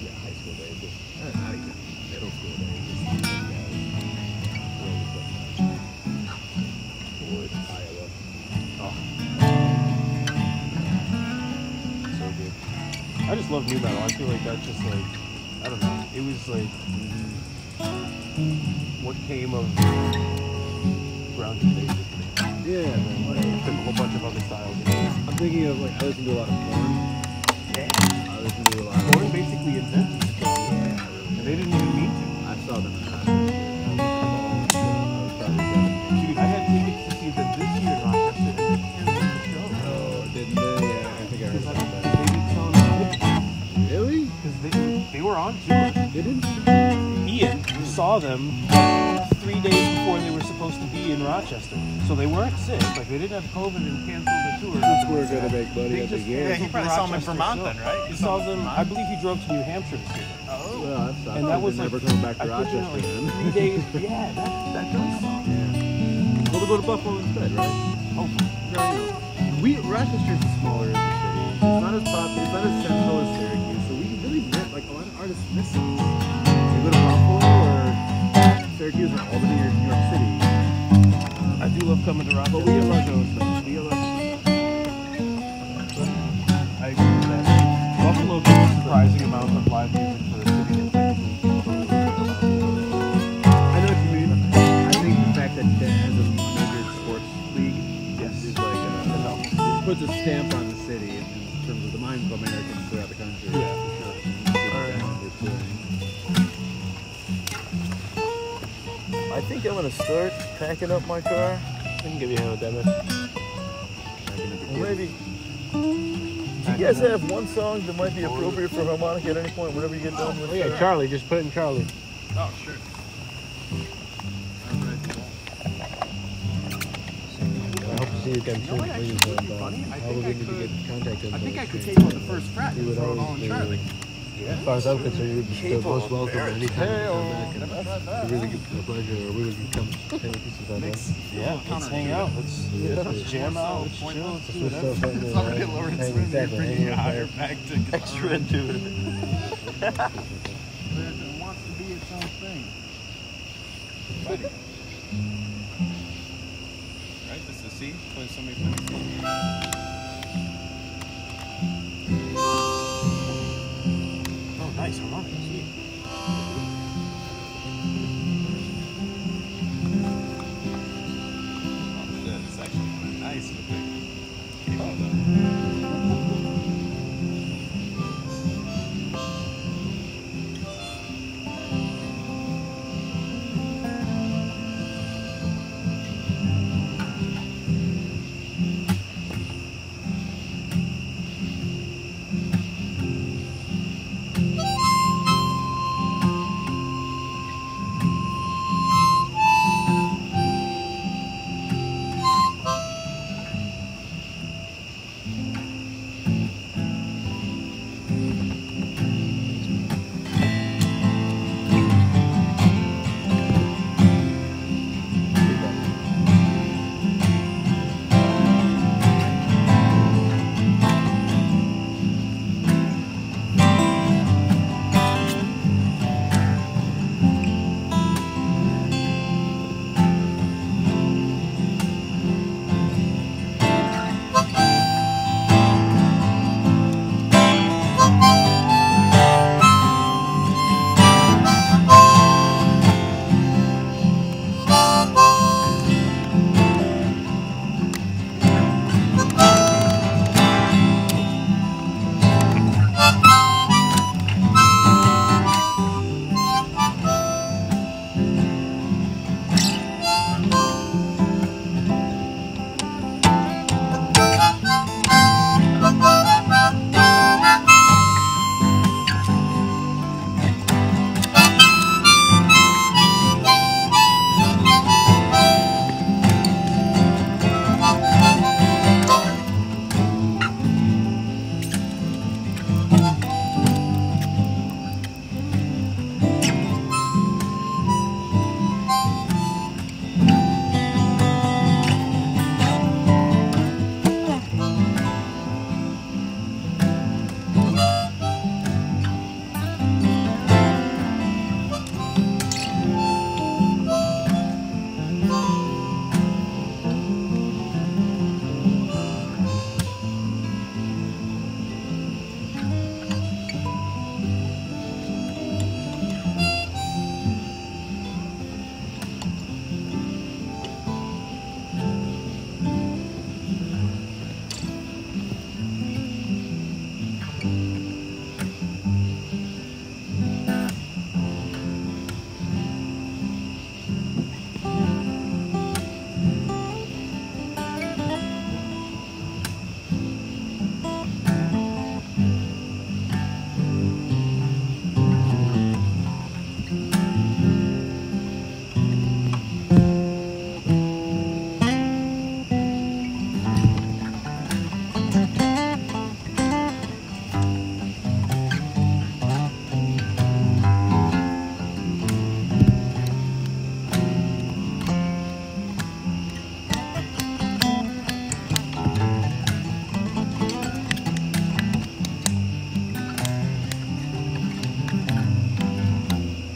Yeah, high school days. Not even middle school days. Ford, Iowa.
Oh. So good. I just love new metal. I feel like that's just like, I don't know. It was like what came of ground invasion.
Yeah, man.
Like, it took a whole bunch of other styles.
I'm thinking of like I listen to a lot of porn.
Yeah.
I listen to a lot of
Korn basically invented the genre. And they didn't even mean to.
I saw them.
Dude, I had tickets to see them this year in Rochester. And they canceled the show.
Oh, didn't they? Yeah, I think I heard about that.
They didn't tell them
Really?
because they were on tour.
They didn't?
Ian saw them 3 days before they were supposed to be in Rochester. So they weren't sick. Like, they didn't have COVID and canceled the tour.
We're gonna make money
They
at the
just
game.
Yeah, he probably saw him in
Rochester
Vermont
show.
then, right?
He saw them, I believe he drove to New Hampshire to see them.
Oh.
Well, that's
And that was
never
like,
coming back to
I think,
Rochester,
like
man.
3 days. Yeah, that does suck.
Well, we'll go to Buffalo instead, right?
Oh,
Rochester's smaller as a city. It's not as popular. It's not as central as Syracuse, so we really miss, like, a lot of artists miss us. You go to Buffalo or Syracuse or Albany or New York City.
I do love coming to Rochester.
But we get lucky. We get lucky.
I agree with that.
surprising amount of live music for a city that technically people don't really think about.
I know what you mean. I think the fact that it has a major sports league is like it puts a stamp on the city in terms of the minds of Americans throughout the country.
Yeah, for sure.
I think I'm gonna start packing up my car.
I can give you a hand with that, man.
Or maybe. Do you guys have one song that might be appropriate for harmonica at any point whenever you get done with
Oh yeah, Charlie, just put it in Charlie.
Oh, sure.
I hope to see you again soon. Please, how we need to get contact
I think I could capo the first fret and throw it all in Charlie.
As far as I'm concerned, you're the most welcome anytime you come back. And really a pleasure, or we would come take a piece of that.
Yeah, let's hang out. Let's jam out. Let's chill. Let's do whatever.
It's all get lower
Bringing a higher back to guitar.
extra into it?
It wants to be its own thing. Right, this is C. Play so many things. Oh, nice harmonic. C. Oh shit, it's actually kind of nice with the keyboard though.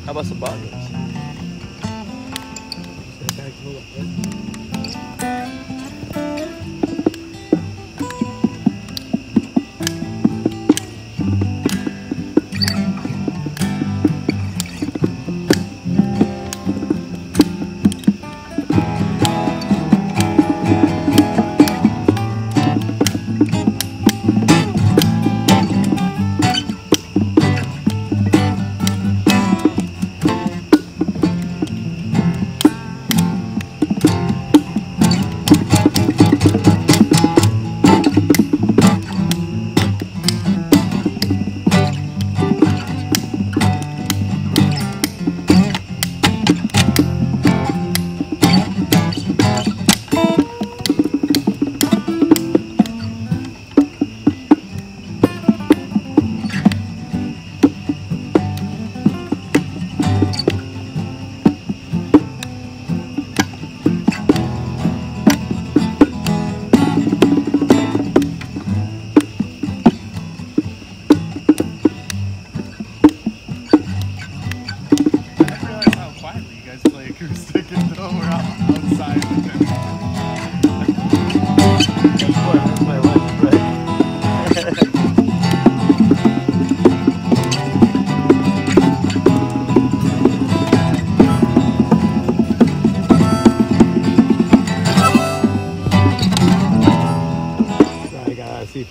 How about some bongos?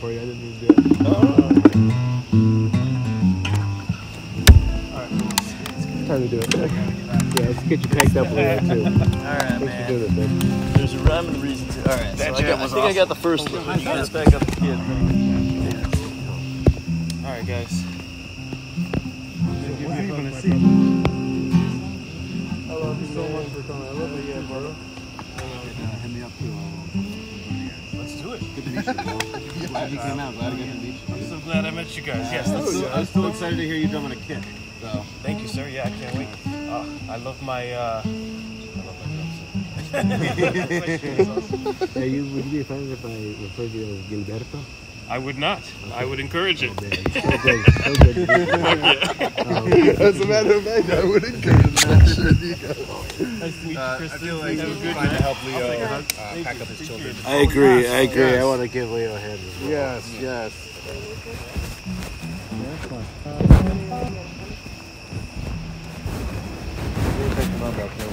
for you. I didn't mean to do it. Alright, it's time to do it. Yeah, let's get you packed up a little bit too.
Alright,
Thanks for doing it, man.
There's a rhyme and a reason to. Alright, so I think I got the first one. Let's back up the kid. Alright, guys.
What are you gonna see?
I love you so much for coming. I love you, brother. Hit me up too.
Let's do it.
Good to meet you. Glad you came out. Glad to get to meet you.
I'm so glad I met you guys. Yes,
I'm still excited to hear you drumming a kit. So
thank you, sir. Yeah, I can't wait. I love my drums.
would you be offended if I referred you as Gilberto?
I would not. I would encourage it.
So good.
As a matter of fact, I would encourage that shit. You go.
Nice to meet you, Chris.
I feel like it's fine to help Leo pack up his children.
I agree. I want to give Leo a hand as well.
Yes.
That's fine. Take your mom back here.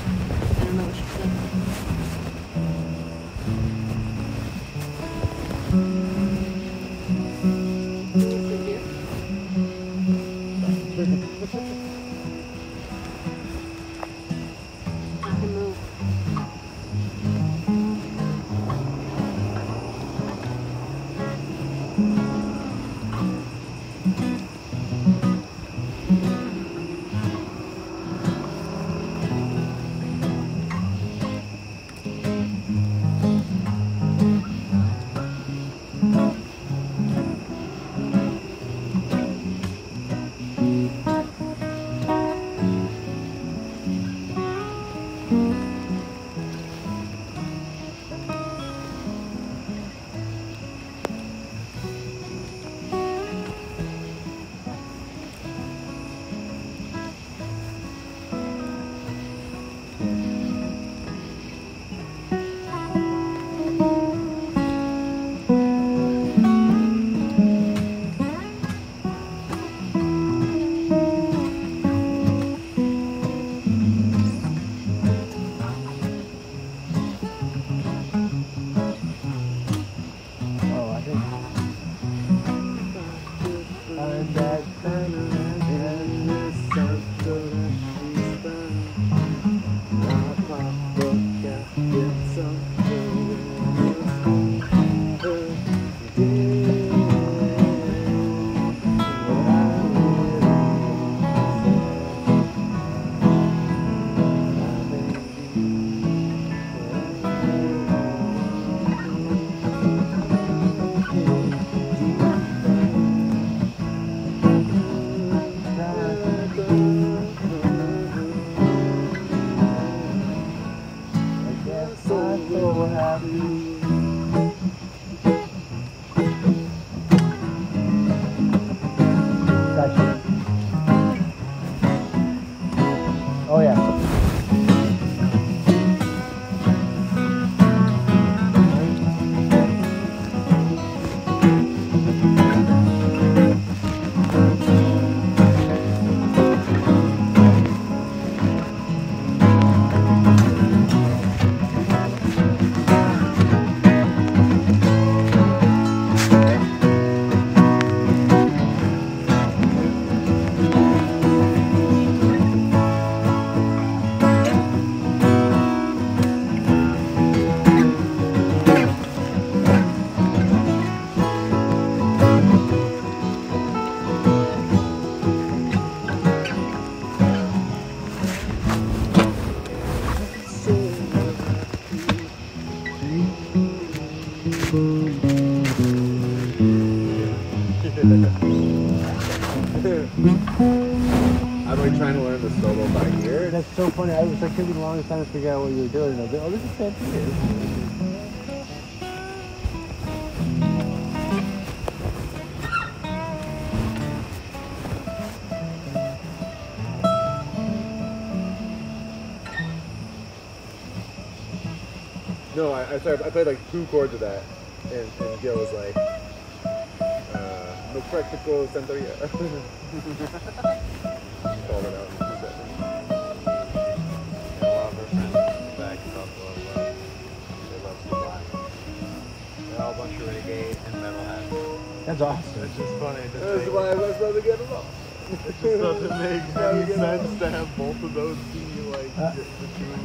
I've been trying to learn the solo by ear.
That's so funny. I was like taking the longest time to figure out what you were doing. And I was like, oh, this is Santana.
No, I played like 2 chords of that, and Gil was like, no practical Santeria. Called it out in 2 seconds.
A lot of our friends back talk about love. They love Sublime. They're all a bunch of reggae and metal heads. That's awesome.
It's just funny.
That's why I was about to get them up.
It just doesn't make any sense to have both of those be like the two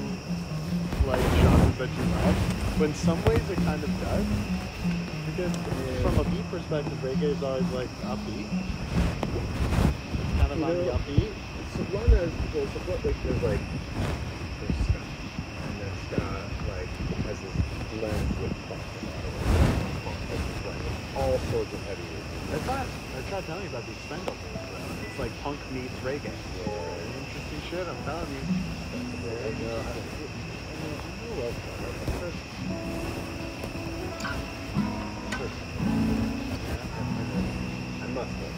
like genres that you love. But in some ways it kind of does. Because from a beat perspective, reggae is always like upbeat. It's kind of on the upbeat.
Sublime has well, like there's like there's ska, and then ska like has this blend with punk, has this blend with all sorts of heavy rhythms.
That's not telling you about the Expendables. It's like punk meets reggae. Yeah. Interesting shit, I'm telling you.
There you go. I must have.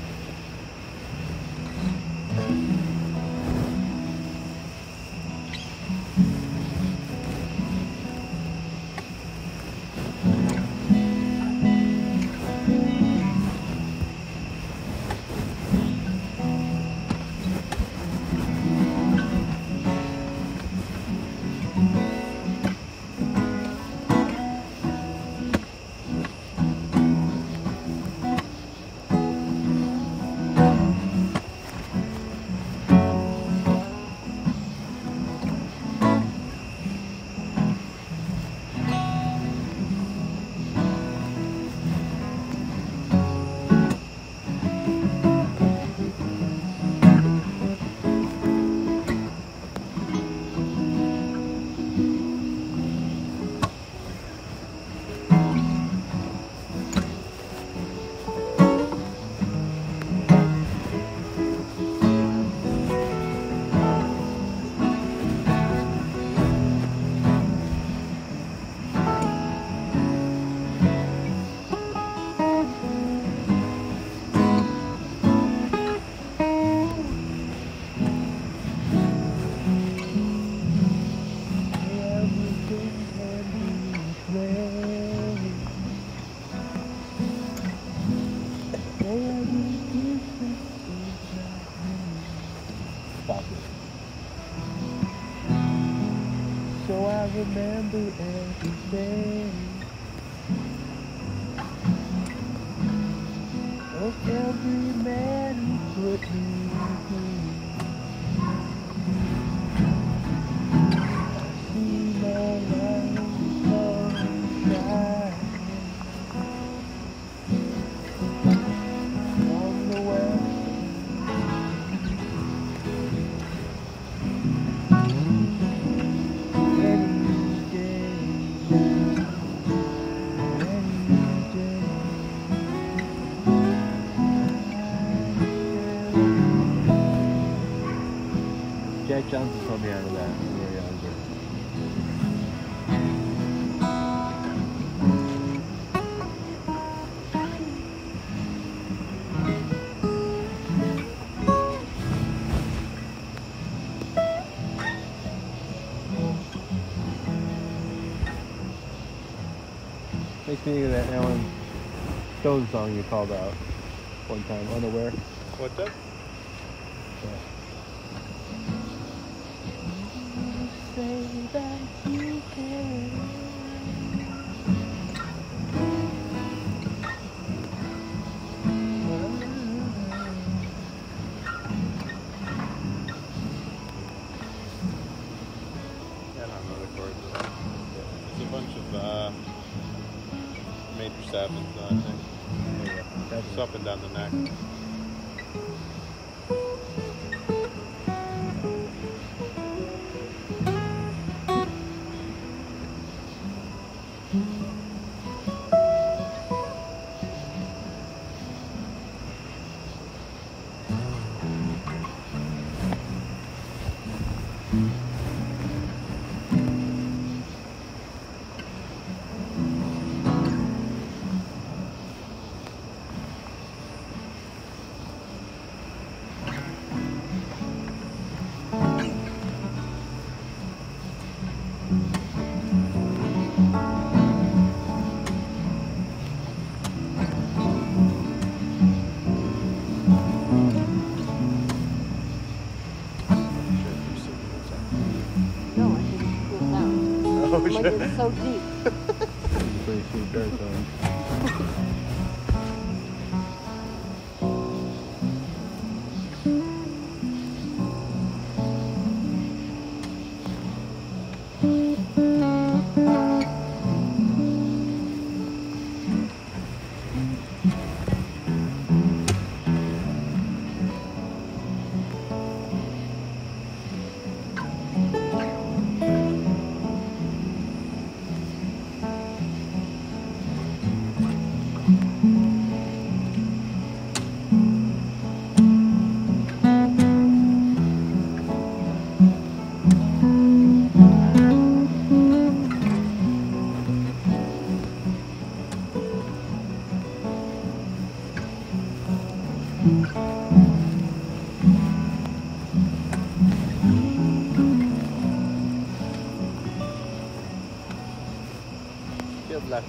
So I remember everything of every man who put me through. I see my life sunshine on the west. Jack Johnson told me out of that when we were younger. Makes me think of that Alan Stone song you called out one time, Unaware.
What's that?
Yeah.
Say that you can.
I don't know the chords of that. It's a bunch of major sevens, I think. It's up and down the neck.
No, I think it's cool sound. Like it's so deep.
It's a pretty sweet baritone. Killed left.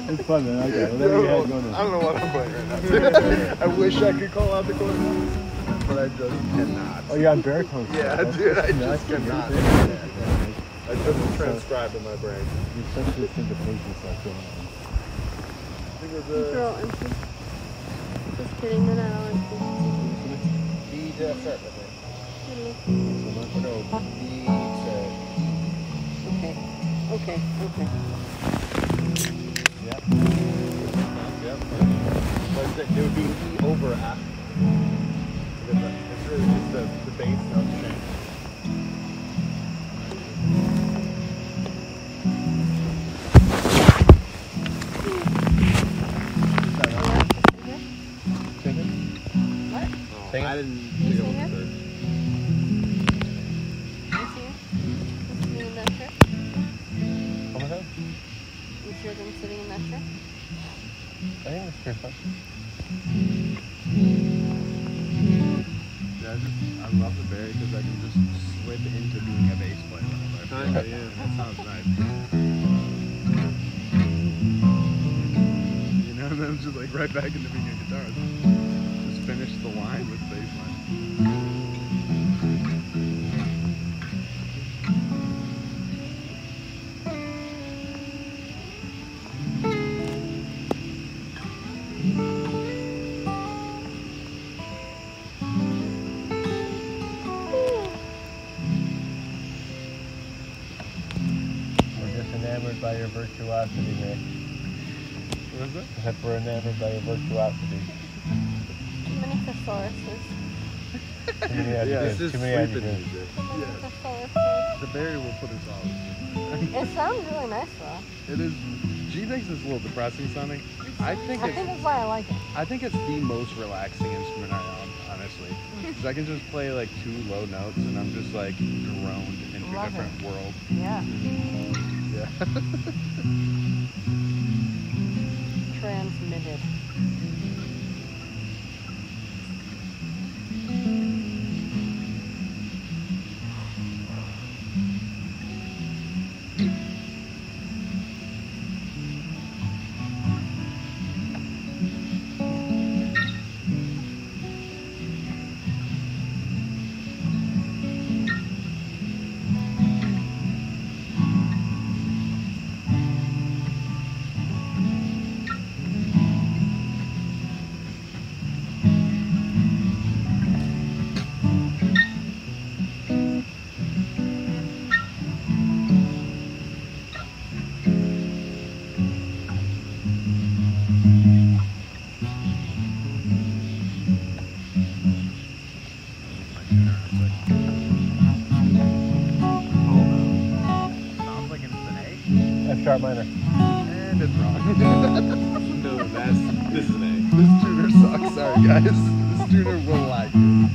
It's fun, man. Okay, whatever you had going on.
I don't know what I'm playing right now. I wish I could call out the chord, but I just cannot.
Oh, you're on baritone.
Yeah, dude, I just cannot. It doesn't transcribe in my brain.
You're such a syncopation stuff going on.
I think it was
They're all empty. Just kidding, they're not all empty.
B to F sharp, I think. No, B to E.
Okay.
Yep. But there would be an E over A. It's really just the bass notes change.
What?
I didn't
You
think
see
it
here?
was third.
You see? This is me in that chair.
What was that?
You sure them sitting in that chair?
I think it's pretty fun.
I love the Barry because I can just slip into being a bass player whenever I feel like.
Yeah.
That sounds nice. You know, and then it's just like right back into being a guitarist. Just finish the line with bass line.
We're just enamored by your virtuosity, Nick.
What is that?
I said we're enamored by your virtuosity.
Too many thesauruses.
Too many
Yeah,
adjectives.
This is
Too many
sleeping
adjectives.
music.
Too many
Yeah.
thesauruses.
The Barry will put us all.
It sounds really nice though.
It is. G makes this a little depressing sounding. I think
I think that's why I like it.
I think it's the most relaxing instrument I own, honestly. Because I can just play like 2 low notes and I'm just like droned into a
Love
different world.
Yeah.
Yeah.
Transmitted.
Sounds like it's an
F sharp minor.
A, and it's wrong.
No, this is an A.
This tuner sucks. Sorry, guys. This tuner will lie to you.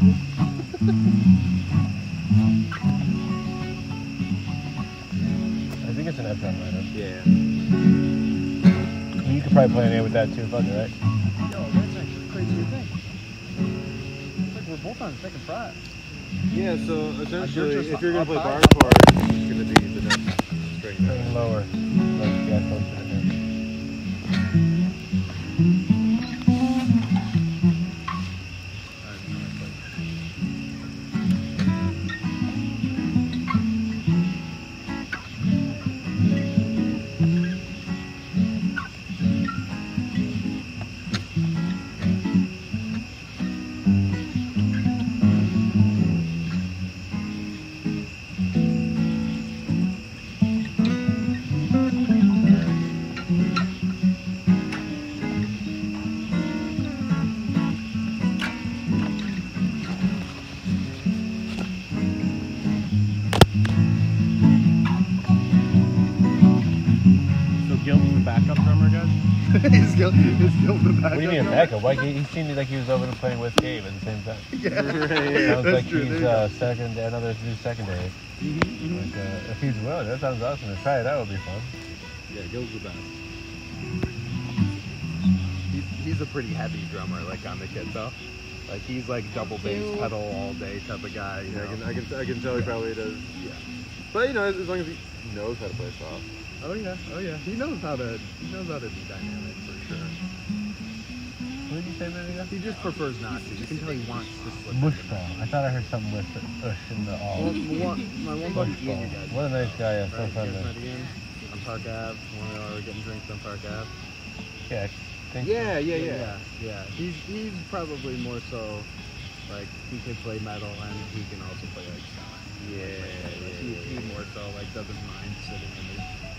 I think it's an F sharp minor.
Yeah.
You could probably play an A with that too, fuck it, right?
Yo, that's actually crazy to think. It's like we're both on second fret.
Yeah, so essentially,
just
if you're going to play
up
bar
high.
part, it's going to be the next string.
Playing lower. Like, yeah, closer to here.
So Gil's the backup drummer, guys? He's Gil the backup
What do you mean a
drummer?
backup? Why, he seemed like he was over to playing with Gabe at the same time.
Yeah,
Sounds
that's
like
true.
he's
There you
second, another new secondary. Like, if he's willing, that sounds awesome. To try it out would be fun.
Yeah, Gil's the best.
He's a pretty heavy drummer, like on the kit though. Like he's like double bass pedal all day type of guy. You
Yeah,
know?
I can tell he probably does.
Yeah.
But you know, as long as he knows how to play soft.
Oh yeah. He knows how to be dynamic for sure.
What did you say a minute ago?
He just prefers not to. You can tell he wants to slip.
Mushball. I thought I heard something with ush in the all.
My one buddy Ian, you
Mushball.
guys.
What a nice guy. Yeah, so
Right,
fun
you guys
to.
met Ian on Park Ave. When we were getting drinks on Park Ave.
Yeah, I think
Yeah.
Yeah. He's probably more so like he can play metal and he can also play like ska. He more so like doesn't mind sitting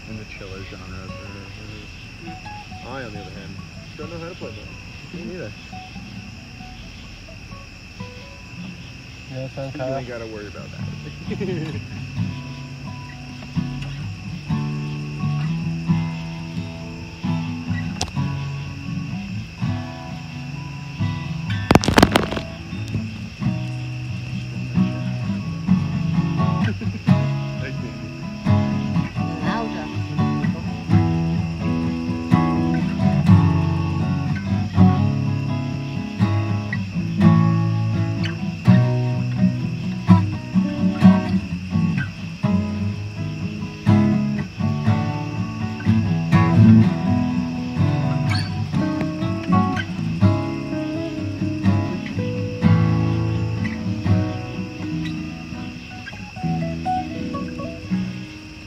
in the chiller genre.
I, on the other hand, don't know how to play metal.
Me neither.
Yeah, sounds
You ain't gotta worry about that.
Louder.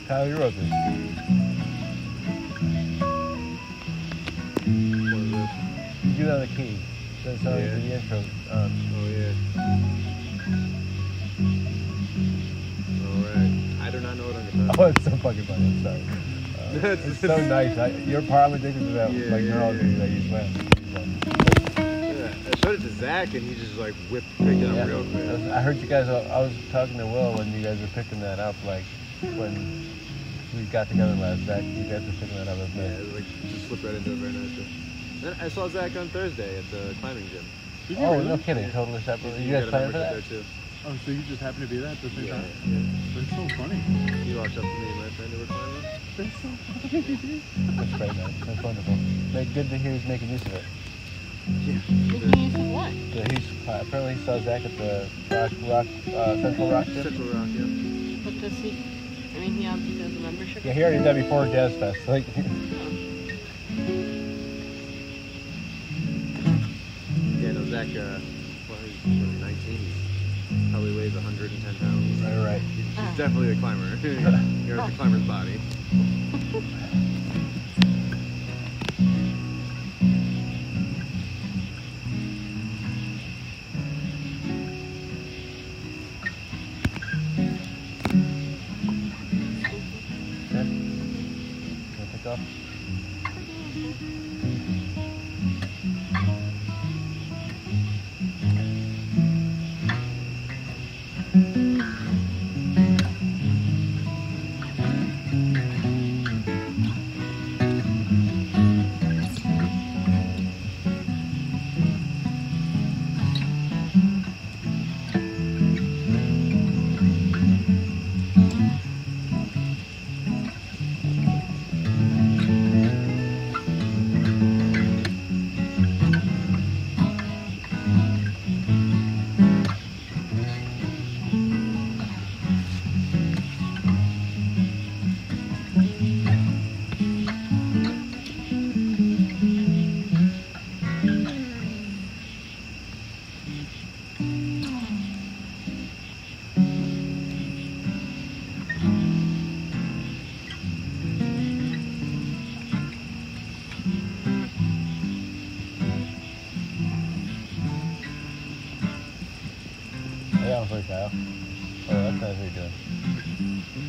Kyle, you wrote this.
What is this?
You do that on the key. That's how
Yeah.
the intro.
Oh yeah. Alright. I do not know what I'm gonna
Oh, it's so fucking funny. I'm sorry. It's so nice. You're probably addicted to that,
Yeah,
like
yeah,
neurology
yeah.
that you play.
Yeah, I showed it to Zach and he just like picked it up real quick.
I heard you guys. I was talking to Will when you guys were picking that up. Like when we got together last Zach, you guys were picking that up. It was
Yeah,
nice.
it was like just slipped right into it very nicely. Then I saw Zach on Thursday at the climbing gym.
Did you no kidding. Totally separate. You guys
got a
planning for
membership
that?
there too.
Oh, so you just happen to be there at the same
Yeah,
time?
yeah.
That's so funny.
He walked up to me and my friend who were climbing.
That's so funny.
That's very nice. That's wonderful. Good to hear he's making use of it.
Making use of what?
Yeah, he's apparently he saw Zach at the Central Rock gym.
Central Rock, yeah.
What does he? I mean, he obviously has a membership.
Yeah, he already did that before Jazz Fest. Like,
Yeah, no, Zach, well, he's 19. He probably weighs 110 pounds.
right.
He's definitely a climber. He has the climber's body.
Good. Wanna take off? Yeah, I'm sorry, Kyle. Oh, that's nice what you're doing.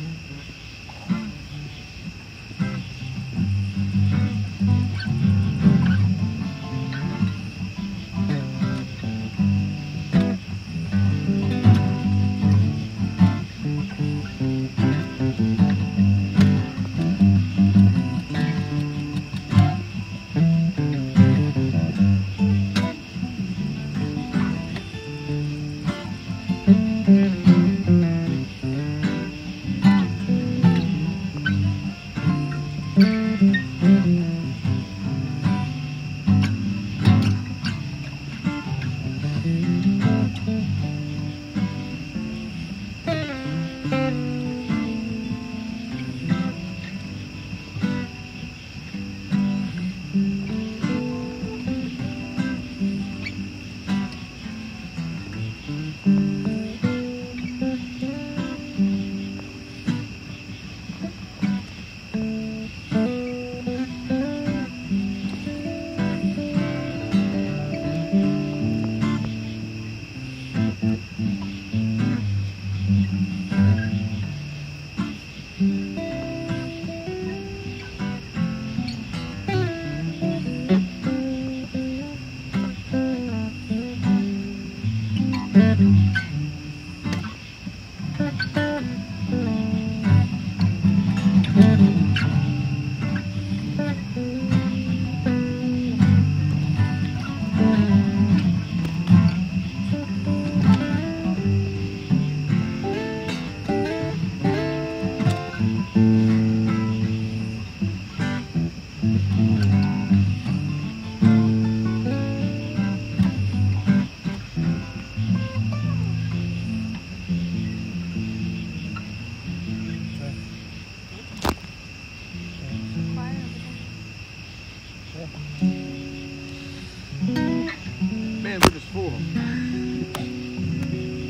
Man, we're just full.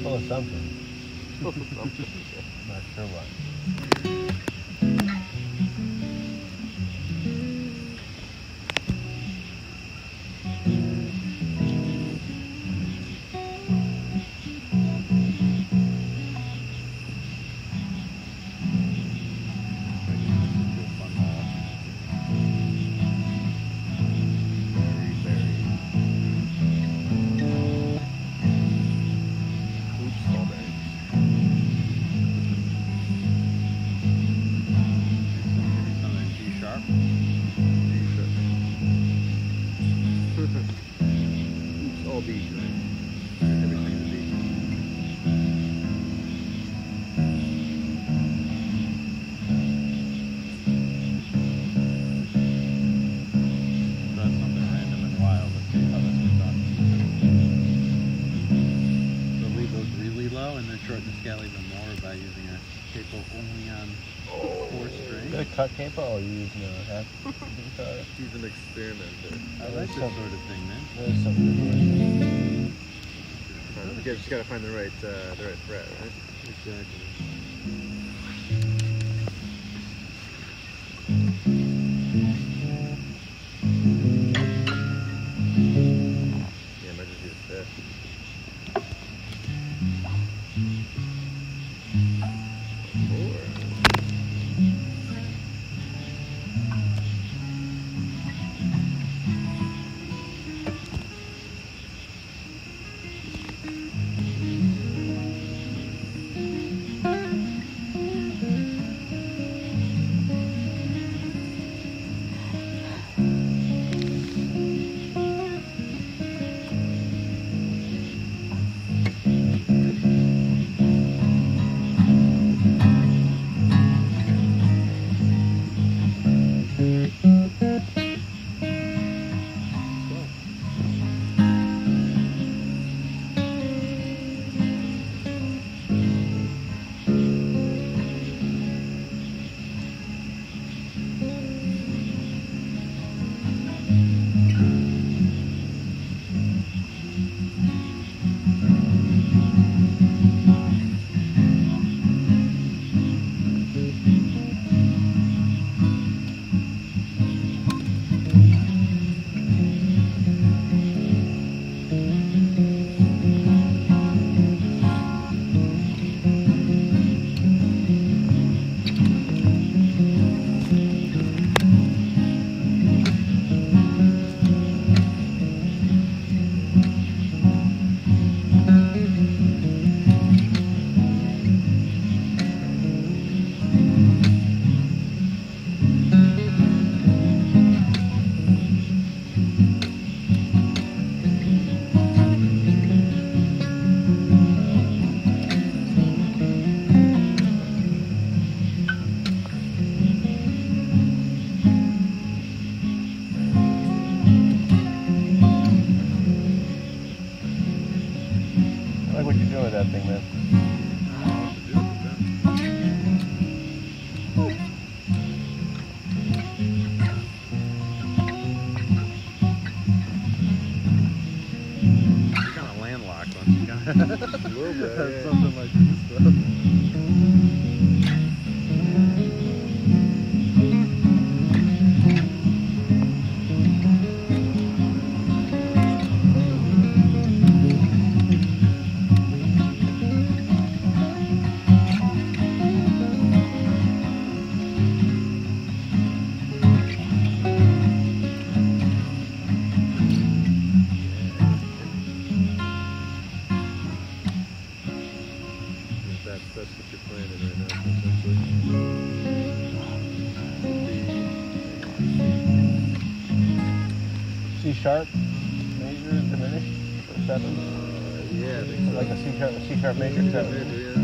Full of something.
Full of something.
Not sure what.
It's all beach, right? Everything's beach.
Try something random and wild. Let's see how this is done. So leave those really low and then shorten the scale even more by using a capo only on 4 strings.
Is that a cut capo or are you using a half?
He's an experimenter.
I like this sort of thing, man.
There's something.
You just gotta find the right fret, right?
Exactly.
Yeah, I might just use this.
I like what you're doing with that thing, man.
You're kind of landlocked once you got
A little bit,
have
yeah.
something like this stuff.
that's what you're planning right now, essentially.
C sharp major diminished for 7.
Yeah, I think so.
Like a C sharp major 7.
Major, yeah.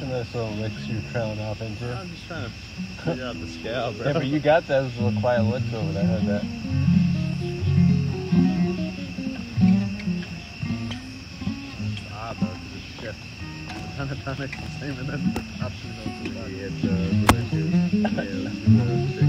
Nice little licks you're trailing off into.
I'm just trying to figure out the scale, bro.
Yeah, but you got those little quiet licks over there. I heard that.
It's odd though, because it shifts. A ton of tonics the same, and then the top 2 notes are
You
fine.
hit the issues. Yeah, let's do the 6.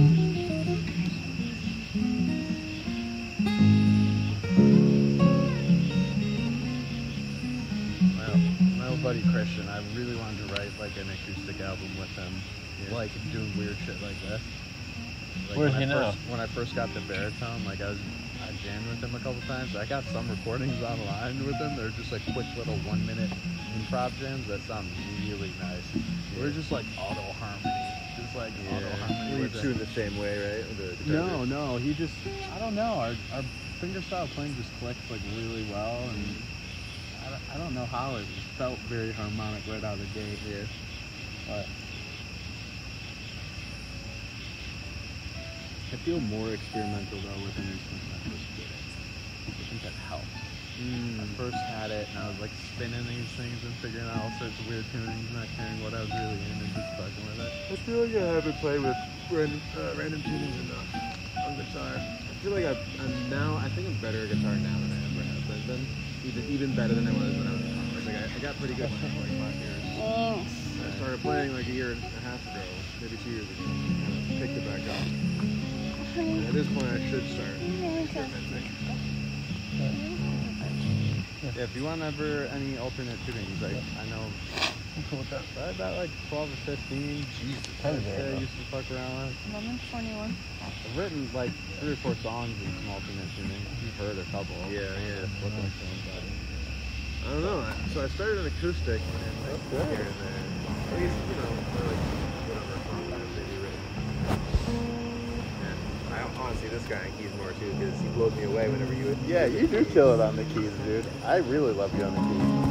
My old buddy Christian, I really wanted to write like an acoustic album with him, like doing weird shit like this. Like,
Where's he now?
When I first got the baritone, like I jammed with him a couple times. I got some recordings online with him. They're just like quick little 1-minute improv jams that sound really nice. We're just like auto harmony, just like auto harmony.
Were you
with it.
tuned the same way, right? The guitar
No, he just, I don't know, our fingerstyle playing just clicked like really well, and I don't know how it felt very harmonic right out of the gate here, but I feel more experimental though with an instrument when I first did it. I think that helped. I first had it and I was like spinning these things and figuring out all sorts of weird tunings, not caring what I was really in and just fucking with it.
I feel like I haven't played with random tunings on guitar. I feel like I think I'm better at guitar now than I ever have been. Even better than I was when I was in college. Like I got pretty good when I was like 5 years. I started playing like a year and a half ago, maybe 2 years ago. Kind of picked it back up. And at this point, I should start experimenting.
Yeah, if you want ever any alternate tunings, like I know probably about like 12 or 15. Jesus, I used to fuck around with.
I'm 21.
I've written like 3 or 4 songs in some alternate tuning. You've heard a couple.
Yeah.
What the fuck?
I don't know. So I started an acoustic and like here and there. At least, you know, for like whatever song that maybe written. And I honestly, this guy on keys more too because he blows me away whenever you.
Yeah, you do kill it on the keys, dude. I really love you on the keys.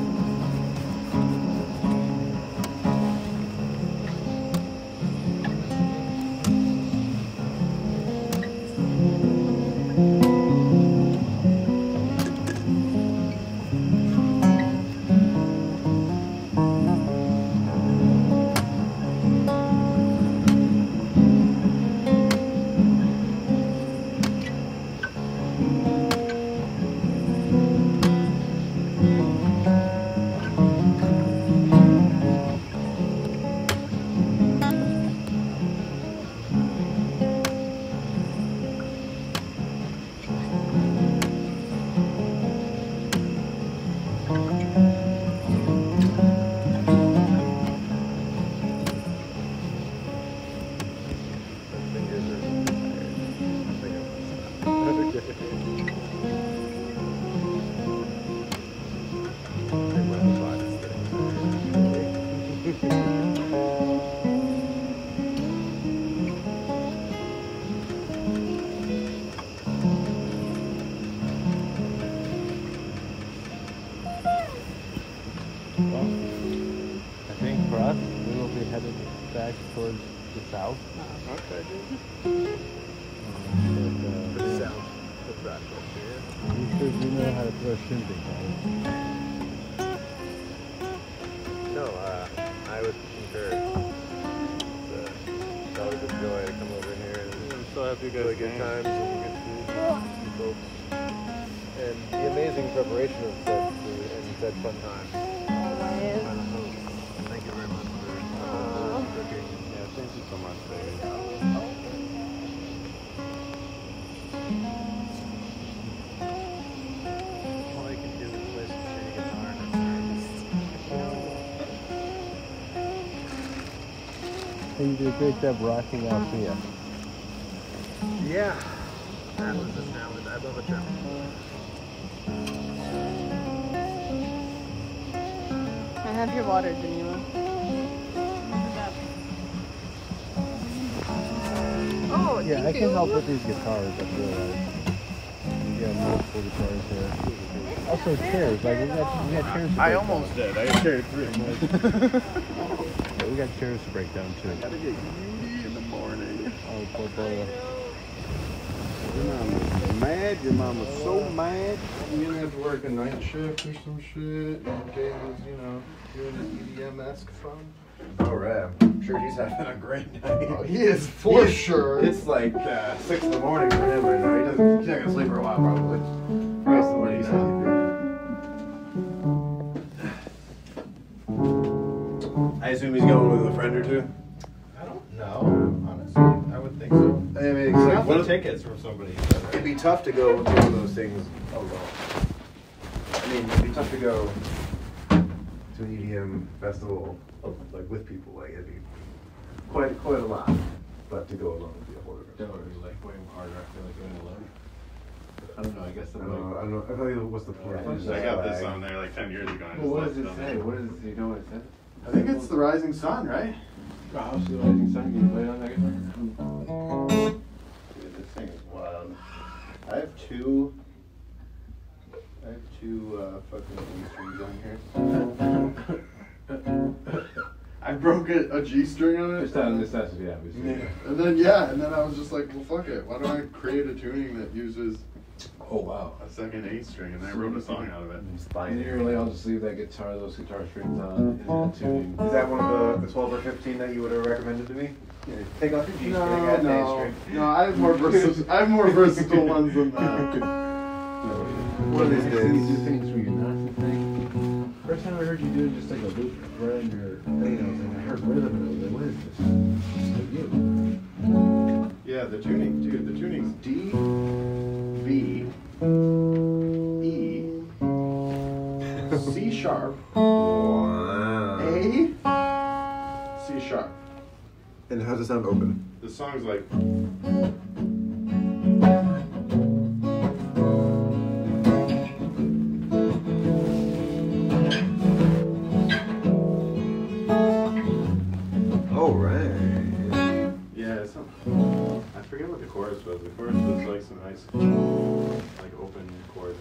Back towards the south.
Okay.
But,
The sound. What's that?
because you know how to throw shrimping, right?
No, I would concur.
enjoy good times and good food with folks. And the amazing preparation of said food and said fun times.
Always.
Thank you very much for cooking.
Yeah, thank you so much, baby.
All I can do is play some shitty guitar.
You did a great job rocking out here.
Yeah, that was a challenge. I love a challenge.
I have your water, Danila. Oh,
Yeah, I
thank
can
you.
help with these guitars, I realize. We got multiple guitars here. Also chairs, like we got chairs to break
I almost did. I carried 3.
down. Yeah, we got chairs to break down too.
Gotta get Yudi in the morning.
Oh, poor boy. Your mama's mad, your mama's so mad.
You gonna have to work a night shift or some shit. And Jay was, doing his EDM-esque fun.
Oh, right. I'm sure he's having a great night.
Oh, he is for sure.
It's like 6 in the morning for him right now. He's not gonna sleep for a while, probably. Rest of the way he's sleeping. I assume he's going with a friend or two.
I don't know, honestly. I would think so.
I mean, it's like,
What tickets from somebody?
it'd be tough to go with one of those things alone. I mean, it'd be tough to go to an EDM festival like with people. Like it'd be quite a lot. But to go alone would be a whole different.
That would be like way harder. I feel like going alone. I don't know. I guess
I don't know. I feel like what's the point?
I got this on there like 10 years ago.
Well, what does it say? What is it? You know what it says?
I think it's the Rising Sun, right?
House of the Rising Sun. Can you play it on that guitar?
Dude, this thing is wild. I have two fucking G strings on here. I broke a G string on it.
Just out of necessity, obviously.
And then I was just like, well, fuck it. Why don't I create a tuning that uses
Oh wow.
a second A string? And I wrote a song out of it.
And you really, I'll just leave that guitar, those guitar strings on in that tuning.
Is that one of the 12 or 15 that you would have recommended to me? Yeah, take off your G string, add an A string.
No, I have more versatile ones than that.
One of these
You
days.
do things where you're not the thing. First time I heard you do it, just like a loop right on your thing, I was like, I heard rhythm and I was like, what is this? It's like you.
Yeah, the tuning, dude. The tuning's D, B, E, C sharp,
Wow.
A, C sharp.
And how does it sound open?
The song's like.
Oh, right.
Yeah, it's I forget what the chorus was. The chorus was like some nice, like open chords.